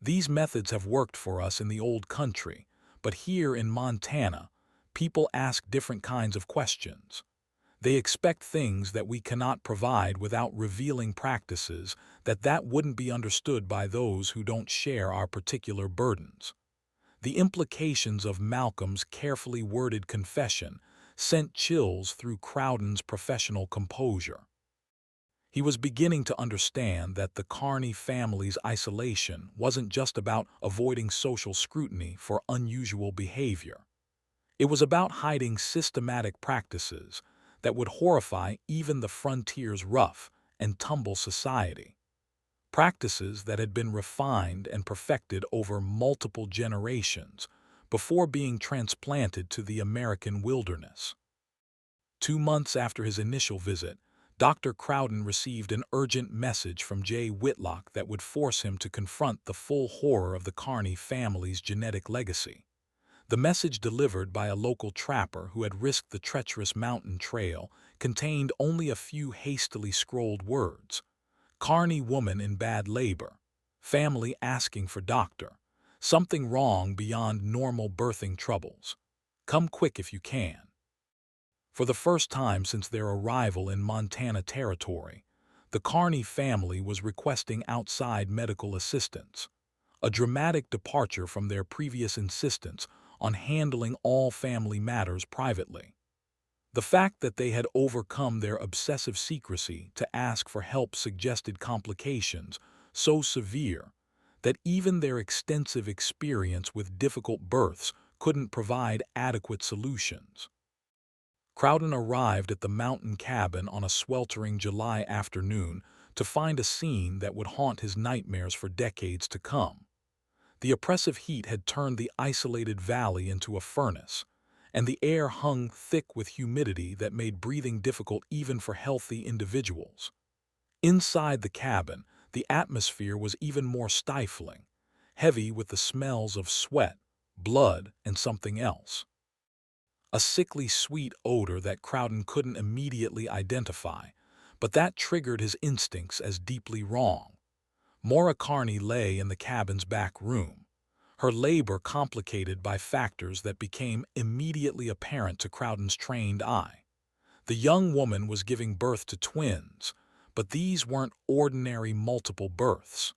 These methods have worked for us in the old country, but here in Montana, people ask different kinds of questions. They expect things that we cannot provide without revealing practices that wouldn't be understood by those who don't share our particular burdens." The implications of Malcolm's carefully worded confession sent chills through Crowden's professional composure. He was beginning to understand that the Kearney family's isolation wasn't just about avoiding social scrutiny for unusual behavior. It was about hiding systematic practices that would horrify even the frontier's rough and tumble society. Practices that had been refined and perfected over multiple generations before being transplanted to the American wilderness. 2 months after his initial visit, Dr. Crowden received an urgent message from J. Whitlock that would force him to confront the full horror of the Kearney family's genetic legacy. The message, delivered by a local trapper who had risked the treacherous mountain trail, contained only a few hastily scrolled words. "Kearney woman in bad labor. Family asking for doctor. Something wrong beyond normal birthing troubles. Come quick if you can." For the first time since their arrival in Montana territory, the Kearney family was requesting outside medical assistance, a dramatic departure from their previous insistence on handling all family matters privately. The fact that they had overcome their obsessive secrecy to ask for help suggested complications so severe that even their extensive experience with difficult births couldn't provide adequate solutions. Crowden arrived at the mountain cabin on a sweltering July afternoon to find a scene that would haunt his nightmares for decades to come. The oppressive heat had turned the isolated valley into a furnace, and the air hung thick with humidity that made breathing difficult even for healthy individuals. Inside the cabin, the atmosphere was even more stifling, heavy with the smells of sweat, blood, and something else. A sickly sweet odor that Crowden couldn't immediately identify, but that triggered his instincts as deeply wrong. Maura Kearney lay in the cabin's back room, her labor complicated by factors that became immediately apparent to Crowden's trained eye. The young woman was giving birth to twins, but these weren't ordinary multiple births.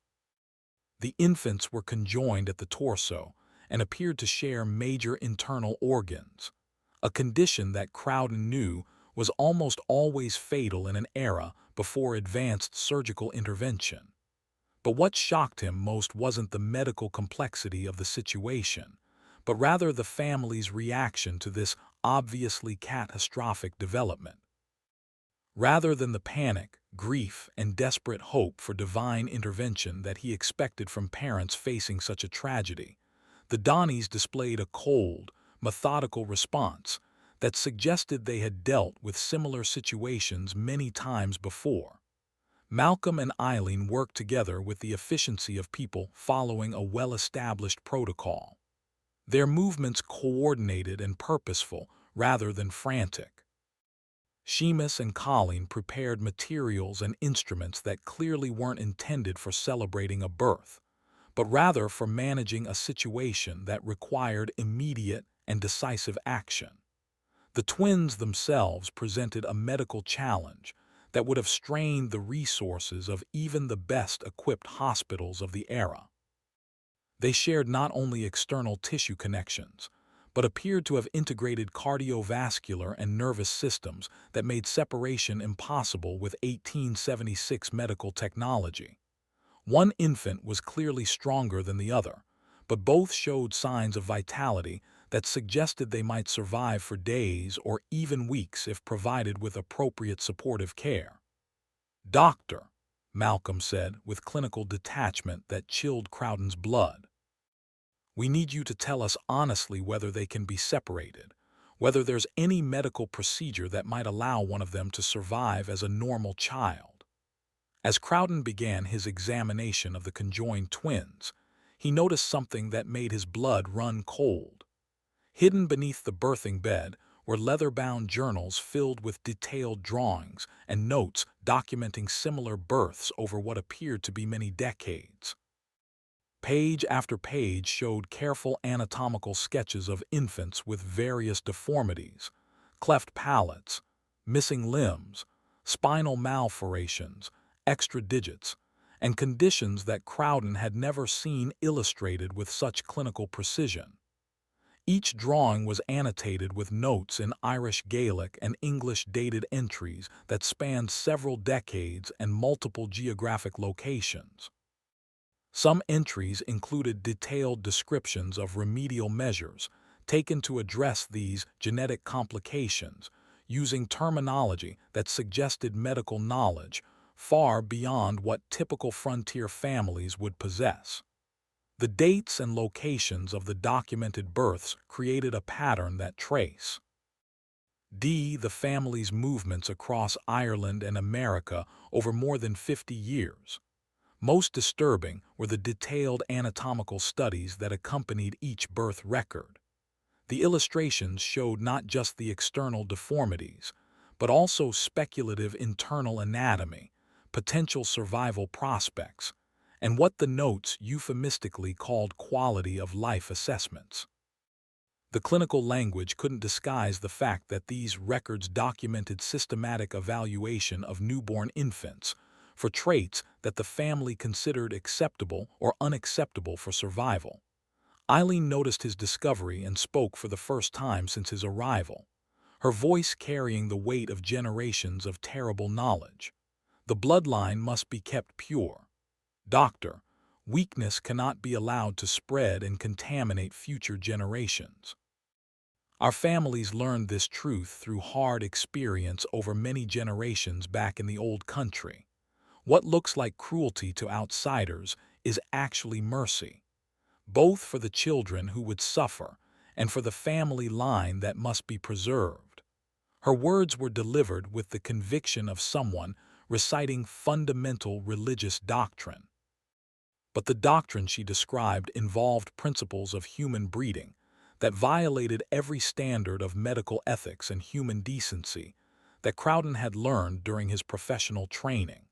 The infants were conjoined at the torso and appeared to share major internal organs, a condition that Crowden knew was almost always fatal in an era before advanced surgical intervention. But what shocked him most wasn't the medical complexity of the situation, but rather the family's reaction to this obviously catastrophic development. Rather than the panic, grief, and desperate hope for divine intervention that he expected from parents facing such a tragedy, the Donneys displayed a cold, methodical response that suggested they had dealt with similar situations many times before. Malcolm and Eileen worked together with the efficiency of people following a well-established protocol. Their movements coordinated and purposeful rather than frantic. Seamus and Colleen prepared materials and instruments that clearly weren't intended for celebrating a birth, but rather for managing a situation that required immediate and decisive action. The twins themselves presented a medical challenge that would have strained the resources of even the best-equipped hospitals of the era. They shared not only external tissue connections, but appeared to have integrated cardiovascular and nervous systems that made separation impossible with 1876 medical technology. One infant was clearly stronger than the other, but both showed signs of vitality that suggested they might survive for days or even weeks if provided with appropriate supportive care. "Doctor," Malcolm said with clinical detachment that chilled Crowden's blood, "we need you to tell us honestly whether they can be separated, whether there's any medical procedure that might allow one of them to survive as a normal child." As Crowden began his examination of the conjoined twins, he noticed something that made his blood run cold. Hidden beneath the birthing bed were leather-bound journals filled with detailed drawings and notes documenting similar births over what appeared to be many decades. Page after page showed careful anatomical sketches of infants with various deformities, cleft palates, missing limbs, spinal malformations, extra digits, and conditions that Crowden had never seen illustrated with such clinical precision. Each drawing was annotated with notes in Irish Gaelic and English dated entries that spanned several decades and multiple geographic locations. Some entries included detailed descriptions of remedial measures taken to address these genetic complications, using terminology that suggested medical knowledge far beyond what typical frontier families would possess. The dates and locations of the documented births created a pattern that trace the family's movements across Ireland and America over more than 50 years. Most disturbing were the detailed anatomical studies that accompanied each birth record. The illustrations showed not just the external deformities, but also speculative internal anatomy, potential survival prospects, and what the notes euphemistically called quality of life assessments. The clinical language couldn't disguise the fact that these records documented systematic evaluation of newborn infants for traits that the family considered acceptable or unacceptable for survival. Eileen noticed his discovery and spoke for the first time since his arrival, her voice carrying the weight of generations of terrible knowledge. "The bloodline must be kept pure. Doctor, weakness cannot be allowed to spread and contaminate future generations. Our families learned this truth through hard experience over many generations back in the old country. What looks like cruelty to outsiders is actually mercy, both for the children who would suffer and for the family line that must be preserved." Her words were delivered with the conviction of someone reciting fundamental religious doctrine. But the doctrine she described involved principles of human breeding that violated every standard of medical ethics and human decency that Crowden had learned during his professional training.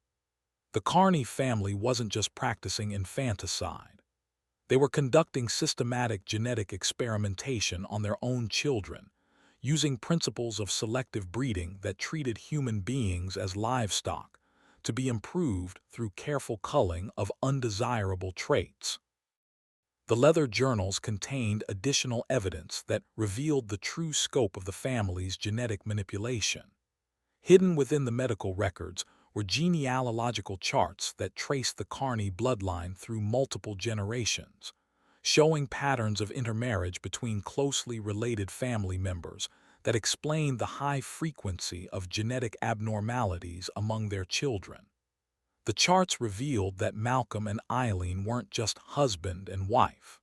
The Kearney family wasn't just practicing infanticide. They were conducting systematic genetic experimentation on their own children, using principles of selective breeding that treated human beings as livestock, to be improved through careful culling of undesirable traits. The leather journals contained additional evidence that revealed the true scope of the family's genetic manipulation. Hidden within the medical records were genealogical charts that traced the Kearney bloodline through multiple generations, showing patterns of intermarriage between closely related family members that explained the high frequency of genetic abnormalities among their children. The charts revealed that Malcolm and Eileen weren't just husband and wife.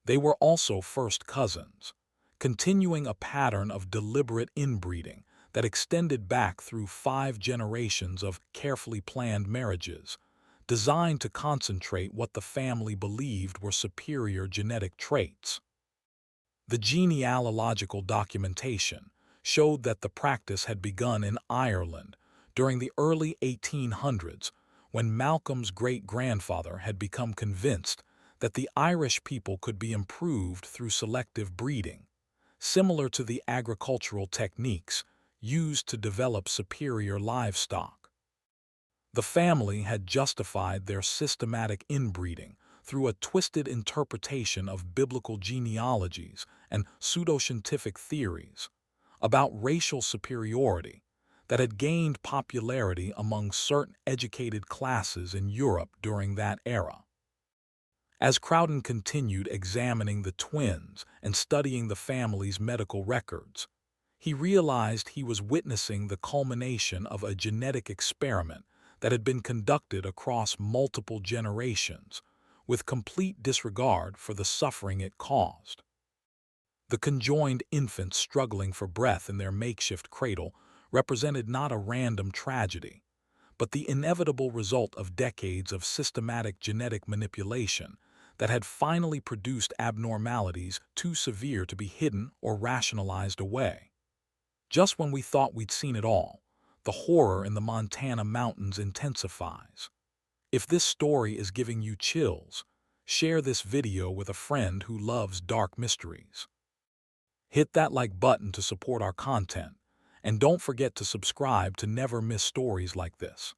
They were also first cousins, continuing a pattern of deliberate inbreeding that extended back through 5 generations of carefully planned marriages, designed to concentrate what the family believed were superior genetic traits. The genealogical documentation showed that the practice had begun in Ireland during the early 1800s, when Malcolm's great-grandfather had become convinced that the Irish people could be improved through selective breeding, similar to the agricultural techniques used to develop superior livestock. The family had justified their systematic inbreeding through a twisted interpretation of biblical genealogies and pseudoscientific theories about racial superiority that had gained popularity among certain educated classes in Europe during that era. As Crowden continued examining the twins and studying the family's medical records, he realized he was witnessing the culmination of a genetic experiment that had been conducted across multiple generations, with complete disregard for the suffering it caused. The conjoined infants struggling for breath in their makeshift cradle represented not a random tragedy, but the inevitable result of decades of systematic genetic manipulation that had finally produced abnormalities too severe to be hidden or rationalized away. Just when we thought we'd seen it all, the horror in the Montana mountains intensifies. If this story is giving you chills, share this video with a friend who loves dark mysteries. Hit that like button to support our content, and don't forget to subscribe to never miss stories like this.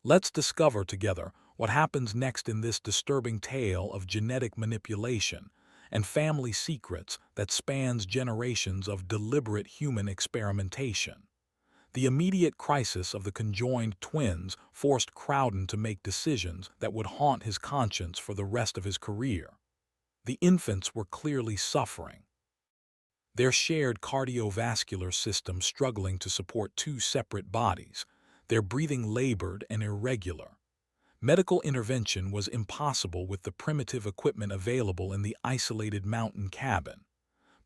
Let's discover together what happens next in this disturbing tale of genetic manipulation and family secrets that spans generations of deliberate human experimentation. The immediate crisis of the conjoined twins forced Crowden to make decisions that would haunt his conscience for the rest of his career. The infants were clearly suffering, their shared cardiovascular system struggling to support two separate bodies, their breathing labored and irregular. Medical intervention was impossible with the primitive equipment available in the isolated mountain cabin,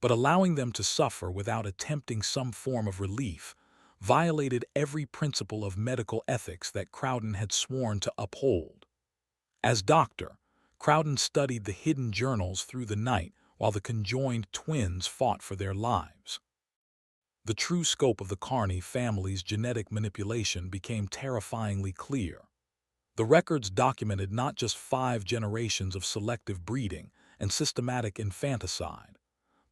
but allowing them to suffer without attempting some form of relief violated every principle of medical ethics that Crowden had sworn to uphold. As doctor, Crowden studied the hidden journals through the night while the conjoined twins fought for their lives. The true scope of the Kearney family's genetic manipulation became terrifyingly clear. The records documented not just 5 generations of selective breeding and systematic infanticide,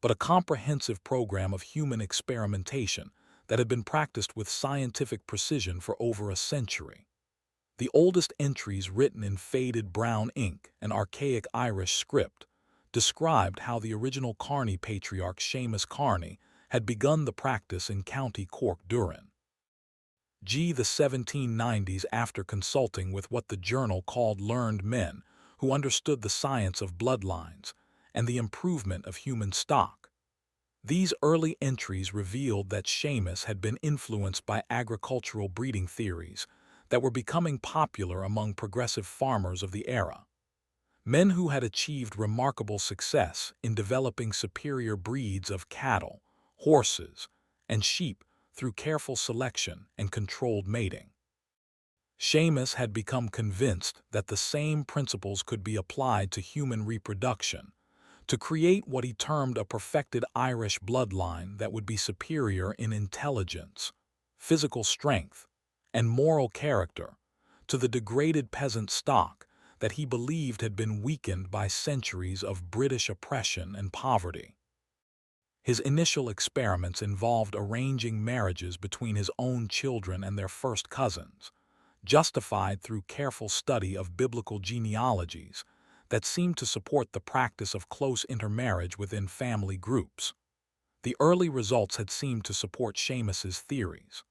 but a comprehensive program of human experimentation that had been practiced with scientific precision for over a century. The oldest entries, written in faded brown ink and archaic Irish script, described how the original Kearney patriarch Seamus Kearney had begun the practice in County Cork during the 1790s after consulting with what the journal called learned men who understood the science of bloodlines and the improvement of human stock. These early entries revealed that Seamus had been influenced by agricultural breeding theories that were becoming popular among progressive farmers of the era. Men who had achieved remarkable success in developing superior breeds of cattle, horses, and sheep through careful selection and controlled mating. Seamus had become convinced that the same principles could be applied to human reproduction, to create what he termed a perfected Irish bloodline that would be superior in intelligence, physical strength, and moral character to the degraded peasant stock that he believed had been weakened by centuries of British oppression and poverty. His initial experiments involved arranging marriages between his own children and their first cousins, justified through careful study of biblical genealogies that seemed to support the practice of close intermarriage within family groups. The early results had seemed to support Seamus's theories.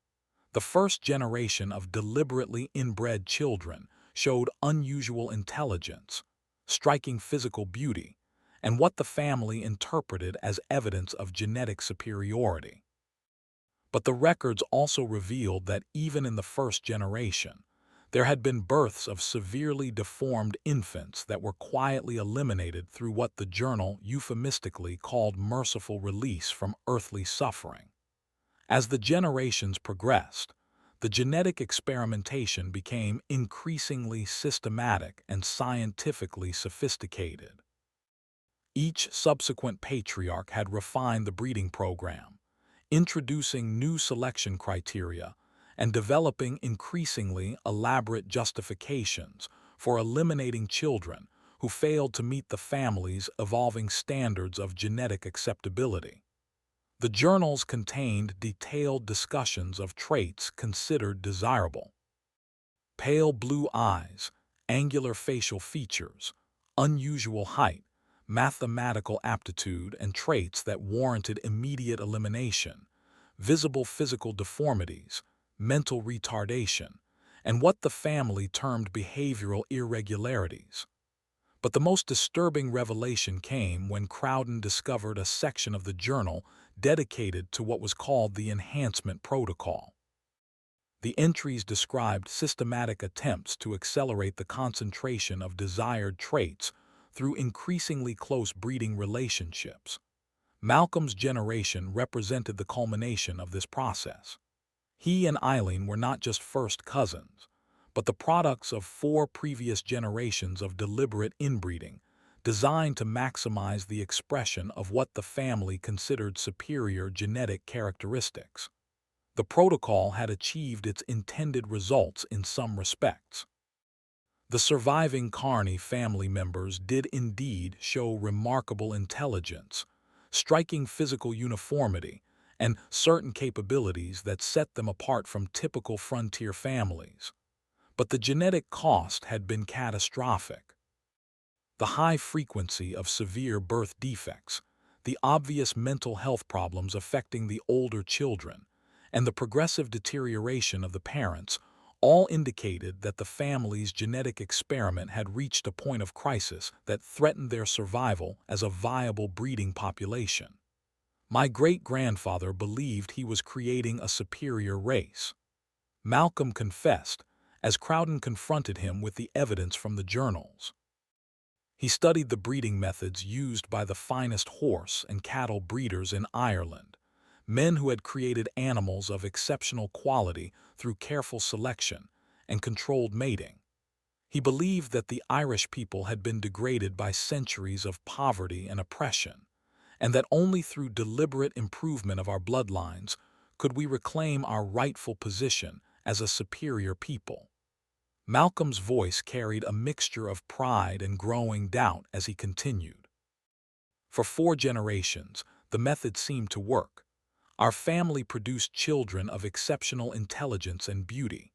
The first generation of deliberately inbred children showed unusual intelligence, striking physical beauty, and what the family interpreted as evidence of genetic superiority. But the records also revealed that even in the first generation, there had been births of severely deformed infants that were quietly eliminated through what the journal euphemistically called merciful release from earthly suffering. As the generations progressed, the genetic experimentation became increasingly systematic and scientifically sophisticated. Each subsequent patriarch had refined the breeding program, introducing new selection criteria and developing increasingly elaborate justifications for eliminating children who failed to meet the family's evolving standards of genetic acceptability. The journals contained detailed discussions of traits considered desirable: pale blue eyes, angular facial features, unusual height, mathematical aptitude, and traits that warranted immediate elimination, visible physical deformities, mental retardation, and what the family termed behavioral irregularities. But the most disturbing revelation came when Crowden discovered a section of the journal dedicated to what was called the enhancement protocol. The entries described systematic attempts to accelerate the concentration of desired traits through increasingly close breeding relationships. Malcolm's generation represented the culmination of this process. He and Eileen were not just first cousins, but the products of 4 previous generations of deliberate inbreeding, designed to maximize the expression of what the family considered superior genetic characteristics. The protocol had achieved its intended results in some respects. The surviving Kearney family members did indeed show remarkable intelligence, striking physical uniformity, and certain capabilities that set them apart from typical frontier families. But the genetic cost had been catastrophic. The high frequency of severe birth defects, the obvious mental health problems affecting the older children, and the progressive deterioration of the parents all indicated that the family's genetic experiment had reached a point of crisis that threatened their survival as a viable breeding population. My great-grandfather believed he was creating a superior race. Malcolm confessed, as Crowden confronted him with the evidence from the journals. He studied the breeding methods used by the finest horse and cattle breeders in Ireland, men who had created animals of exceptional quality through careful selection and controlled mating. He believed that the Irish people had been degraded by centuries of poverty and oppression, and that only through deliberate improvement of our bloodlines could we reclaim our rightful position as a superior people. Malcolm's voice carried a mixture of pride and growing doubt as he continued. For 4 generations, the method seemed to work. Our family produced children of exceptional intelligence and beauty,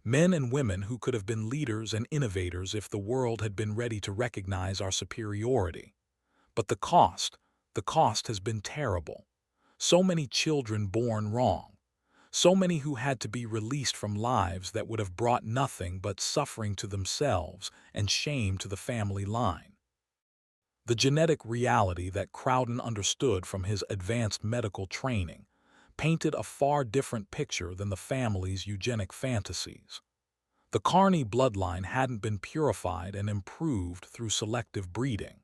men and women who could have been leaders and innovators if the world had been ready to recognize our superiority. But the cost has been terrible. So many children born wrong. So many who had to be released from lives that would have brought nothing but suffering to themselves and shame to the family line. The genetic reality that Crowden understood from his advanced medical training painted a far different picture than the family's eugenic fantasies. The Kearney bloodline hadn't been purified and improved through selective breeding.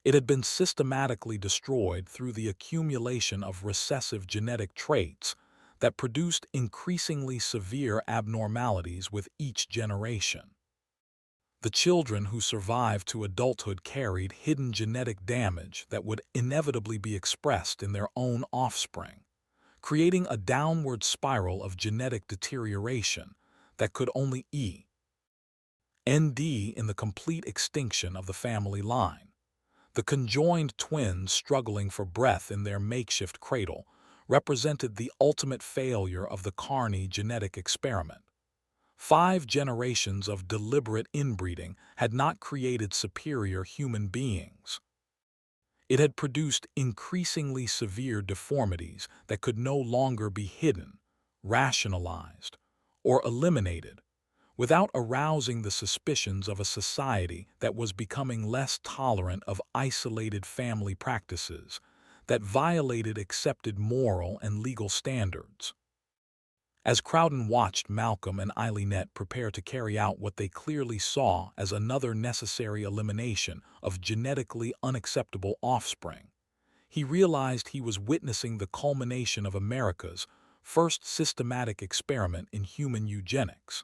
It had been systematically destroyed through the accumulation of recessive genetic traits that produced increasingly severe abnormalities with each generation. The children who survived to adulthood carried hidden genetic damage that would inevitably be expressed in their own offspring, creating a downward spiral of genetic deterioration that could only end in the complete extinction of the family line. The conjoined twins struggling for breath in their makeshift cradle represented the ultimate failure of the Kearney genetic experiment. 5 generations of deliberate inbreeding had not created superior human beings. It had produced increasingly severe deformities that could no longer be hidden, rationalized, or eliminated without arousing the suspicions of a society that was becoming less tolerant of isolated family practices that violated accepted moral and legal standards. As Crowden watched Malcolm and Eileenette prepare to carry out what they clearly saw as another necessary elimination of genetically unacceptable offspring, he realized he was witnessing the culmination of America's first systematic experiment in human eugenics,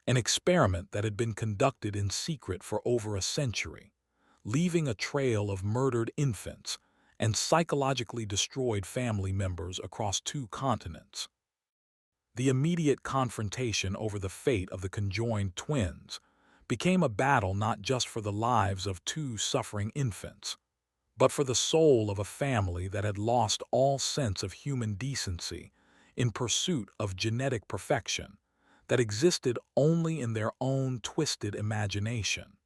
an experiment that had been conducted in secret for over a century, leaving a trail of murdered infants and psychologically destroyed family members across 2 continents. The immediate confrontation over the fate of the conjoined twins became a battle not just for the lives of 2 suffering infants, but for the soul of a family that had lost all sense of human decency in pursuit of genetic perfection that existed only in their own twisted imagination.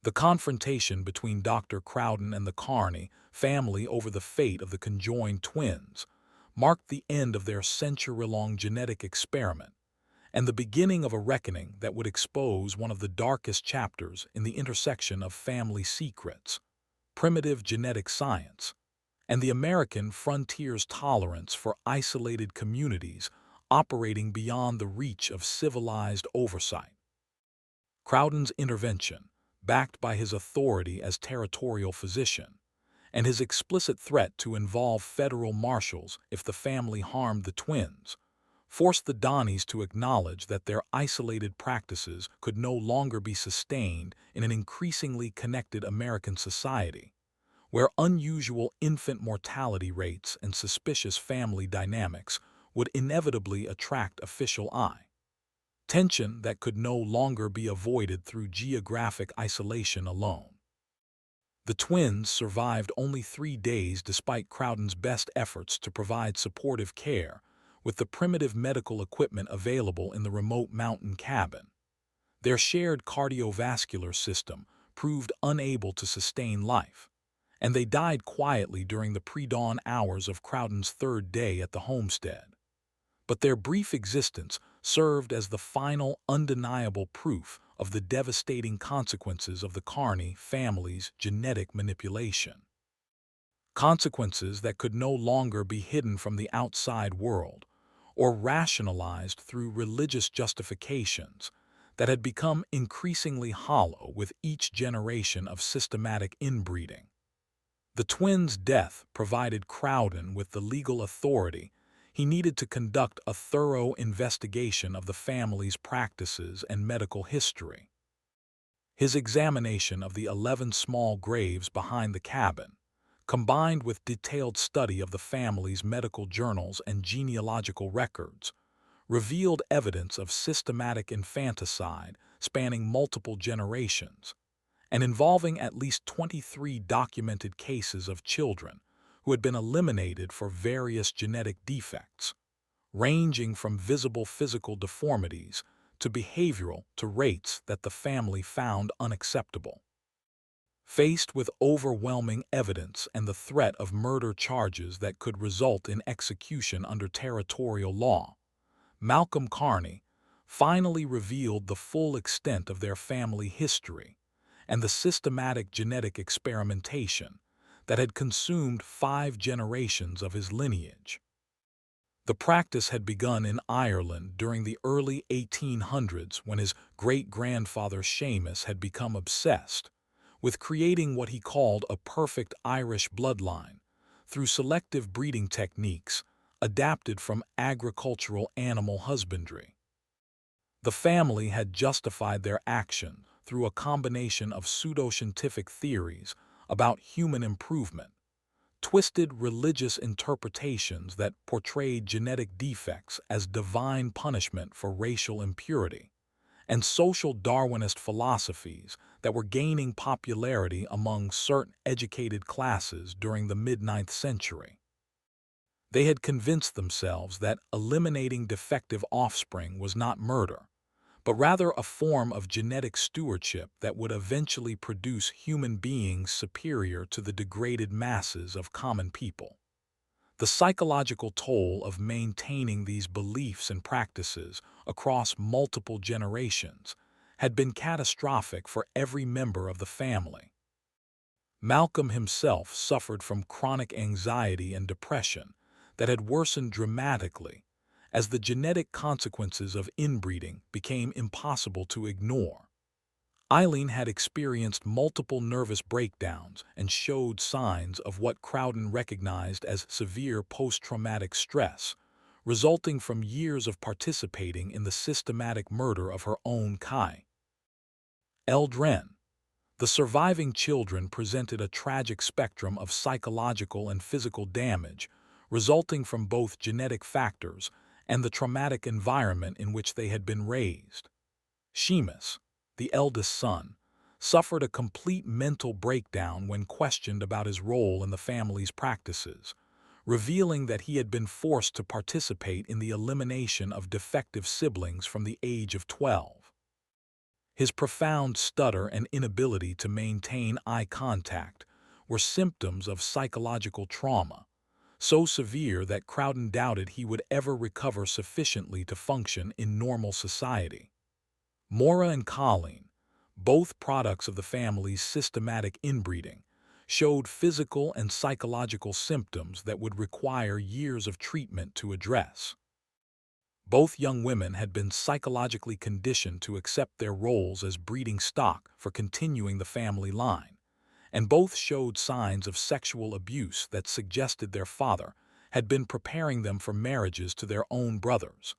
The confrontation between Dr. Crowden and the Kearney family over the fate of the conjoined twins marked the end of their century-long genetic experiment and the beginning of a reckoning that would expose one of the darkest chapters in the intersection of family secrets, primitive genetic science, and the American frontier's tolerance for isolated communities operating beyond the reach of civilized oversight. Crowden's intervention, backed by his authority as territorial physician, and his explicit threat to involve federal marshals if the family harmed the twins, forced the Donneys to acknowledge that their isolated practices could no longer be sustained in an increasingly connected American society, where unusual infant mortality rates and suspicious family dynamics would inevitably attract official eye. Tension that could no longer be avoided through geographic isolation alone. The twins survived only 3 days despite Crowden's best efforts to provide supportive care with the primitive medical equipment available in the remote mountain cabin. Their shared cardiovascular system proved unable to sustain life, and they died quietly during the pre-dawn hours of Crowden's 3rd day at the homestead. But their brief existence served as the final undeniable proof of the devastating consequences of the Kearney family's genetic manipulation. Consequences that could no longer be hidden from the outside world or rationalized through religious justifications that had become increasingly hollow with each generation of systematic inbreeding. The twins' death provided Crowden with the legal authority he needed to conduct a thorough investigation of the family's practices and medical history. His examination of the 11 small graves behind the cabin, combined with detailed study of the family's medical journals and genealogical records, revealed evidence of systematic infanticide spanning multiple generations and involving at least 23 documented cases of children who had been eliminated for various genetic defects, ranging from visible physical deformities to behavioral to rates that the family found unacceptable. Faced with overwhelming evidence and the threat of murder charges that could result in execution under territorial law, Malcolm Kearney finally revealed the full extent of their family history and the systematic genetic experimentation that had consumed 5 generations of his lineage. The practice had begun in Ireland during the early 1800s when his great-grandfather Seamus had become obsessed with creating what he called a perfect Irish bloodline through selective breeding techniques adapted from agricultural animal husbandry. The family had justified their action through a combination of pseudoscientific theories about human improvement, twisted religious interpretations that portrayed genetic defects as divine punishment for racial impurity, and social Darwinist philosophies that were gaining popularity among certain educated classes during the mid-9th century. They had convinced themselves that eliminating defective offspring was not murder, but rather a form of genetic stewardship that would eventually produce human beings superior to the degraded masses of common people. The psychological toll of maintaining these beliefs and practices across multiple generations had been catastrophic for every member of the family. Malcolm himself suffered from chronic anxiety and depression that had worsened dramatically as the genetic consequences of inbreeding became impossible to ignore. Eileen had experienced multiple nervous breakdowns and showed signs of what Crowden recognized as severe post-traumatic stress, resulting from years of participating in the systematic murder of her own Kai. Eldren. The surviving children presented a tragic spectrum of psychological and physical damage, resulting from both genetic factors and the traumatic environment in which they had been raised. Seamus, the eldest son, suffered a complete mental breakdown when questioned about his role in the family's practices, revealing that he had been forced to participate in the elimination of defective siblings from the age of 12. His profound stutter and inability to maintain eye contact were symptoms of psychological trauma, so severe that Crowden doubted he would ever recover sufficiently to function in normal society. Maura and Colleen, both products of the family's systematic inbreeding, showed physical and psychological symptoms that would require years of treatment to address. Both young women had been psychologically conditioned to accept their roles as breeding stock for continuing the family line, and both showed signs of sexual abuse that suggested their father had been preparing them for marriages to their own brothers,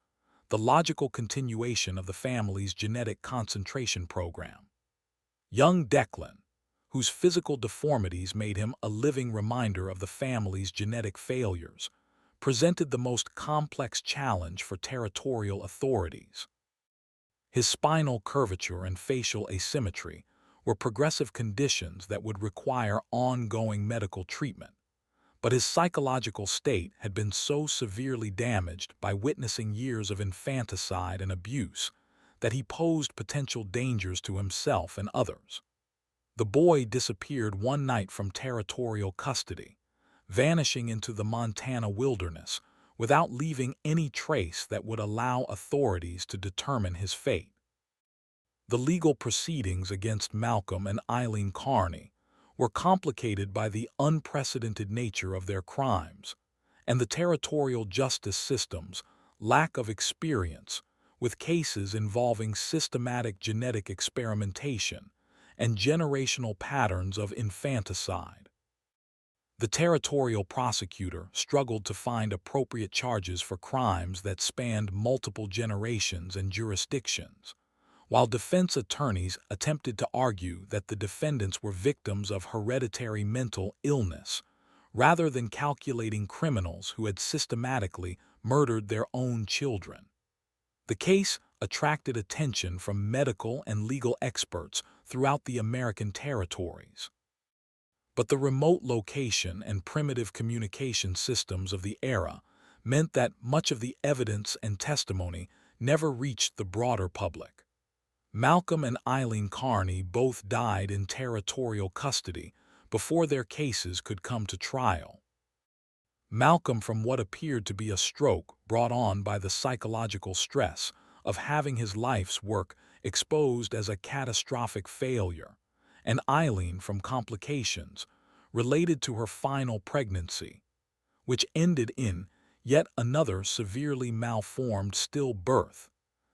the logical continuation of the family's genetic concentration program. Young Declan, whose physical deformities made him a living reminder of the family's genetic failures, presented the most complex challenge for territorial authorities. His spinal curvature and facial asymmetry were progressive conditions that would require ongoing medical treatment, but his psychological state had been so severely damaged by witnessing years of infanticide and abuse that he posed potential dangers to himself and others. The boy disappeared one night from territorial custody, vanishing into the Montana wilderness without leaving any trace that would allow authorities to determine his fate. The legal proceedings against Malcolm and Eileen Kearney were complicated by the unprecedented nature of their crimes and the territorial justice system's lack of experience with cases involving systematic genetic experimentation and generational patterns of infanticide. The territorial prosecutor struggled to find appropriate charges for crimes that spanned multiple generations and jurisdictions, while defense attorneys attempted to argue that the defendants were victims of hereditary mental illness, rather than calculating criminals who had systematically murdered their own children. The case attracted attention from medical and legal experts throughout the American territories. But the remote location and primitive communication systems of the era meant that much of the evidence and testimony never reached the broader public. Malcolm and Eileen Kearney both died in territorial custody before their cases could come to trial. Malcolm from what appeared to be a stroke brought on by the psychological stress of having his life's work exposed as a catastrophic failure, and Eileen from complications related to her final pregnancy, which ended in yet another severely malformed stillbirth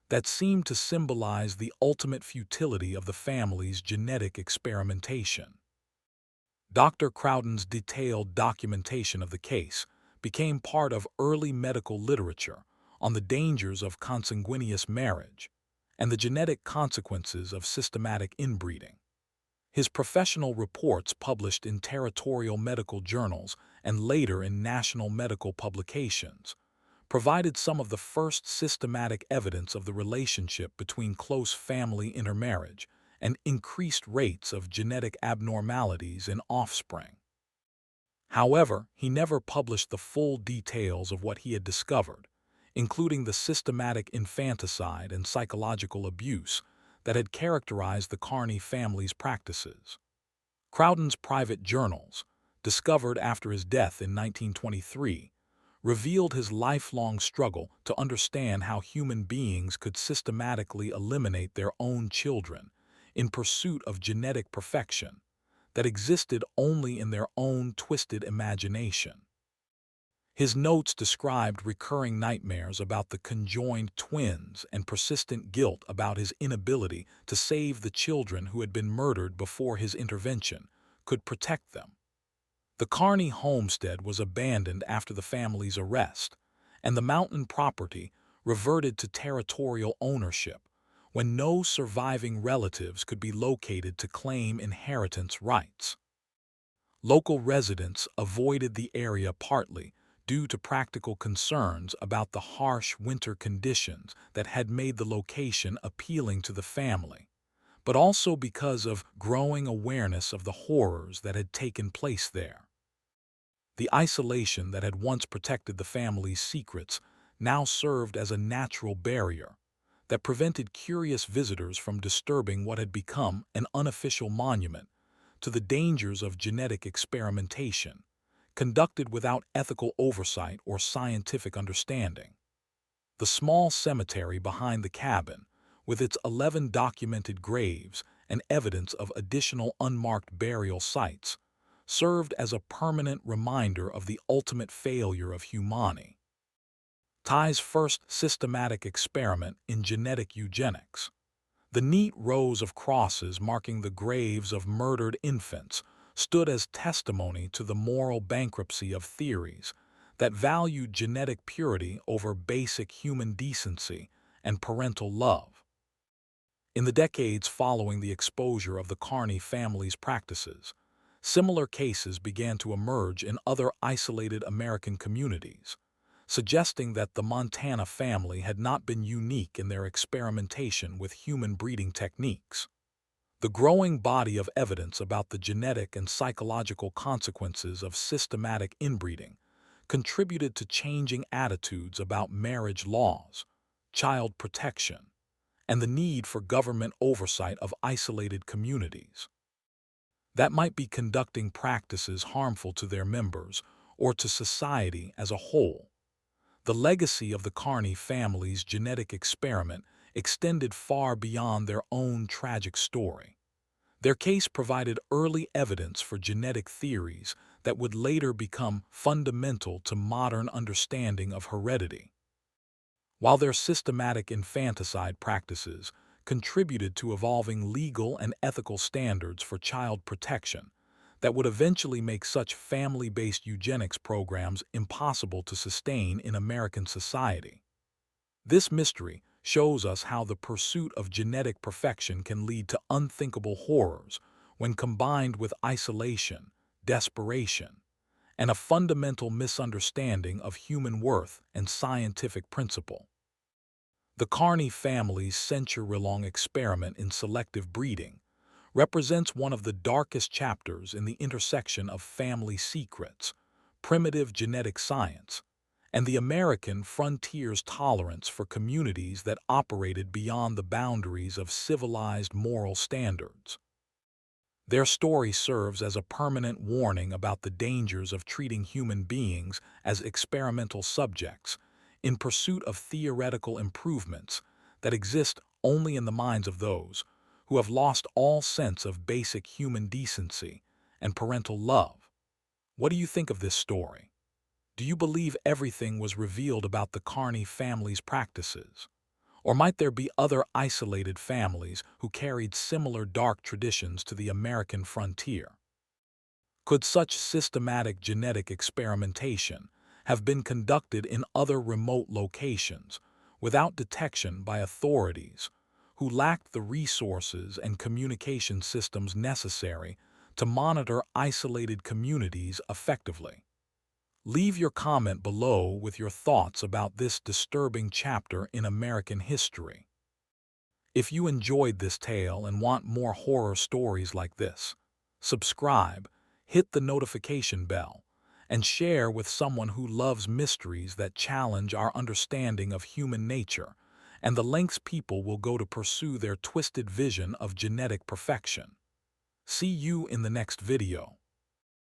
that seemed to symbolize the ultimate futility of the family's genetic experimentation. Dr. Crowden's detailed documentation of the case became part of early medical literature on the dangers of consanguineous marriage and the genetic consequences of systematic inbreeding. His professional reports published in territorial medical journals and later in national medical publications provided some of the first systematic evidence of the relationship between close family intermarriage and increased rates of genetic abnormalities in offspring. However, he never published the full details of what he had discovered, including the systematic infanticide and psychological abuse that had characterized the Kearney family's practices. Crowden's private journals, discovered after his death in 1923, revealed his lifelong struggle to understand how human beings could systematically eliminate their own children in pursuit of genetic perfection that existed only in their own twisted imagination. His notes described recurring nightmares about the conjoined twins and persistent guilt about his inability to save the children who had been murdered before his intervention could protect them. The Kearney homestead was abandoned after the family's arrest, and the mountain property reverted to territorial ownership when no surviving relatives could be located to claim inheritance rights. Local residents avoided the area partly due to practical concerns about the harsh winter conditions that had made the location appealing to the family, but also because of growing awareness of the horrors that had taken place there. The isolation that had once protected the family's secrets now served as a natural barrier that prevented curious visitors from disturbing what had become an unofficial monument to the dangers of genetic experimentation, conducted without ethical oversight or scientific understanding. The small cemetery behind the cabin, with its 11 documented graves and evidence of additional unmarked burial sites, served as a permanent reminder of the ultimate failure of humanity. Ty's first systematic experiment in genetic eugenics. The neat rows of crosses marking the graves of murdered infants stood as testimony to the moral bankruptcy of theories that valued genetic purity over basic human decency and parental love. In the decades following the exposure of the Kearney family's practices, similar cases began to emerge in other isolated American communities, suggesting that the Montana family had not been unique in their experimentation with human breeding techniques. The growing body of evidence about the genetic and psychological consequences of systematic inbreeding contributed to changing attitudes about marriage laws, child protection, and the need for government oversight of isolated communities that might be conducting practices harmful to their members or to society as a whole. The legacy of the Kearney family's genetic experiment extended far beyond their own tragic story. Their case provided early evidence for genetic theories that would later become fundamental to modern understanding of heredity. While their systematic infanticide practices contributed to evolving legal and ethical standards for child protection that would eventually make such family-based eugenics programs impossible to sustain in American society. This mystery shows us how the pursuit of genetic perfection can lead to unthinkable horrors when combined with isolation, desperation, and a fundamental misunderstanding of human worth and scientific principle. The Kearney family's century-long experiment in selective breeding represents one of the darkest chapters in the intersection of family secrets, primitive genetic science, and the American frontier's tolerance for communities that operated beyond the boundaries of civilized moral standards. Their story serves as a permanent warning about the dangers of treating human beings as experimental subjects in pursuit of theoretical improvements that exist only in the minds of those who have lost all sense of basic human decency and parental love. What do you think of this story? Do you believe everything was revealed about the Kearney family's practices? Or might there be other isolated families who carried similar dark traditions to the American frontier? Could such systematic genetic experimentation have been conducted in other remote locations without detection by authorities who lacked the resources and communication systems necessary to monitor isolated communities effectively? Leave your comment below with your thoughts about this disturbing chapter in American history. If you enjoyed this tale and want more horror stories like this, subscribe, hit the notification bell, and share with someone who loves mysteries that challenge our understanding of human nature and the lengths people will go to pursue their twisted vision of genetic perfection. See you in the next video.